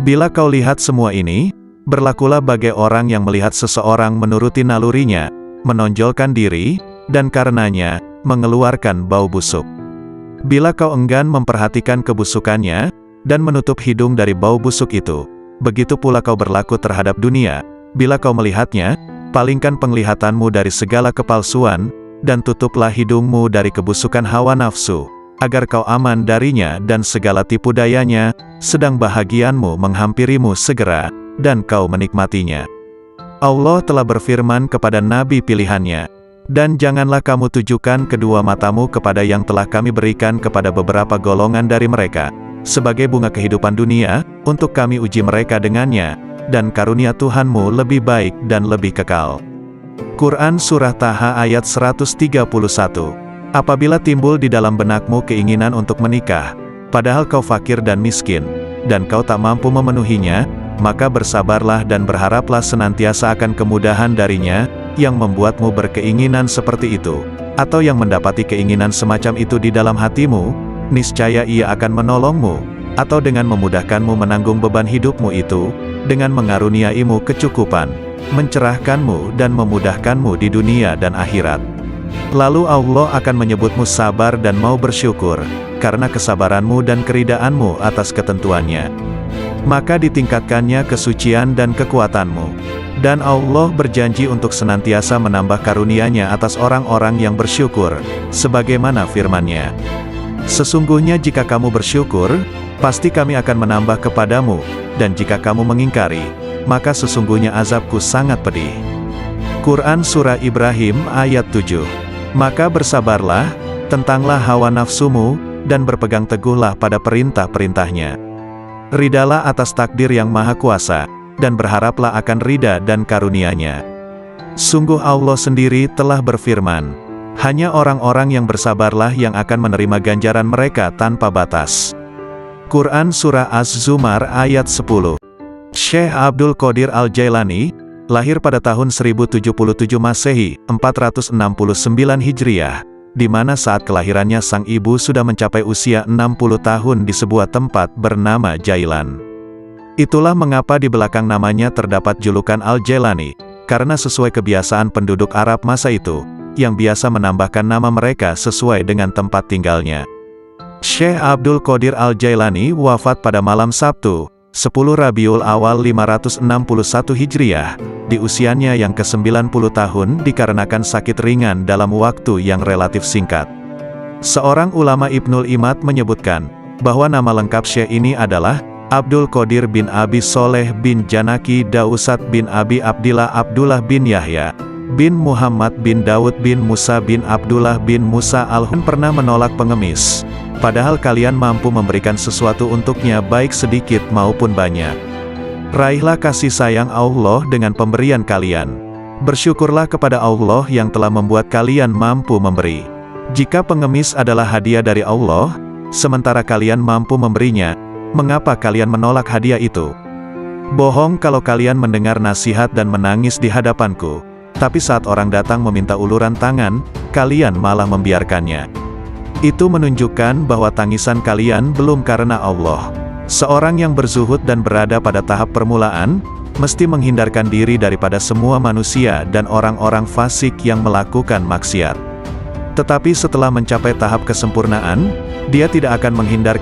Bila kau lihat semua ini, berlakulah bagai orang yang melihat seseorang menuruti nalurinya, menonjolkan diri, dan karenanya, mengeluarkan bau busuk. Bila kau enggan memperhatikan kebusukannya, dan menutup hidung dari bau busuk itu, begitu pula kau berlaku terhadap dunia. Bila kau melihatnya, palingkan penglihatanmu dari segala kepalsuan, dan tutuplah hidungmu dari kebusukan hawa nafsu, agar kau aman darinya dan segala tipu dayanya, sedang bahagianmu menghampirimu segera, dan kau menikmatinya. Allah telah berfirman kepada nabi pilihannya, dan janganlah kamu tujukan kedua matamu kepada yang telah kami berikan kepada beberapa golongan dari mereka, sebagai bunga kehidupan dunia, untuk kami uji mereka dengannya, dan karunia Tuhanmu lebih baik dan lebih kekal. Quran Surah Taha ayat 131. Apabila timbul di dalam benakmu keinginan untuk menikah, padahal kau fakir dan miskin, dan kau tak mampu memenuhinya, maka bersabarlah dan berharaplah senantiasa akan kemudahan darinya, yang membuatmu berkeinginan seperti itu, atau yang mendapati keinginan semacam itu di dalam hatimu, niscaya Ia akan menolongmu, atau dengan memudahkanmu menanggung beban hidupmu itu, dengan mengaruniaimu kecukupan, mencerahkanmu dan memudahkanmu di dunia dan akhirat. Lalu Allah akan menyebutmu sabar dan mau bersyukur, karena kesabaranmu dan keridaanmu atas ketentuannya. Maka ditingkatkannya kesucian dan kekuatanmu. Dan Allah berjanji untuk senantiasa menambah karunia-Nya atas orang-orang yang bersyukur, sebagaimana firman-Nya. Sesungguhnya jika kamu bersyukur, pasti kami akan menambah kepadamu, dan jika kamu mengingkari, maka sesungguhnya azabku sangat pedih. Quran Surah Ibrahim ayat 7. Maka bersabarlah, tentanglah hawa nafsumu, dan berpegang teguhlah pada perintah-perintahnya. Ridalah atas takdir yang maha kuasa, dan berharaplah akan ridha dan karunia-Nya. Sungguh Allah sendiri telah berfirman, hanya orang-orang yang bersabarlah yang akan menerima ganjaran mereka tanpa batas. Quran Surah Az-Zumar ayat 10. Syekh Abdul Qadir Al-Jailani, lahir pada tahun 1077 Masehi, 469 Hijriah, di mana saat kelahirannya sang ibu sudah mencapai usia 60 tahun di sebuah tempat bernama Jailan. Itulah mengapa di belakang namanya terdapat julukan Al-Jailani, karena sesuai kebiasaan penduduk Arab masa itu, yang biasa menambahkan nama mereka sesuai dengan tempat tinggalnya. Syekh Abdul Qadir Al-Jailani wafat pada malam Sabtu, 10 Rabiul Awal 561 Hijriah, di usianya yang ke-90 tahun dikarenakan sakit ringan dalam waktu yang relatif singkat. Seorang ulama Ibnul Imad menyebutkan, bahwa nama lengkap Syekh ini adalah, Abdul Qadir bin Abi Soleh bin Janaki Dausat bin Abi Abdullah bin Yahya, bin Muhammad bin Daud bin Musa bin Abdullah bin Musa al-Hun pernah menolak pengemis. Padahal kalian mampu memberikan sesuatu untuknya baik sedikit maupun banyak. Raihlah kasih sayang Allah dengan pemberian kalian. Bersyukurlah kepada Allah yang telah membuat kalian mampu memberi. Jika pengemis adalah hadiah dari Allah, sementara kalian mampu memberinya, mengapa kalian menolak hadiah itu? Bohong kalau kalian mendengar nasihat dan menangis di hadapanku, tapi saat orang datang meminta uluran tangan, kalian malah membiarkannya. Itu menunjukkan bahwa tangisan kalian belum karena Allah. Seorang yang berzuhud dan berada pada tahap permulaan, mesti menghindarkan diri daripada semua manusia dan orang-orang fasik yang melakukan maksiat. Tetapi setelah mencapai tahap kesempurnaan, dia tidak akan menghindarkan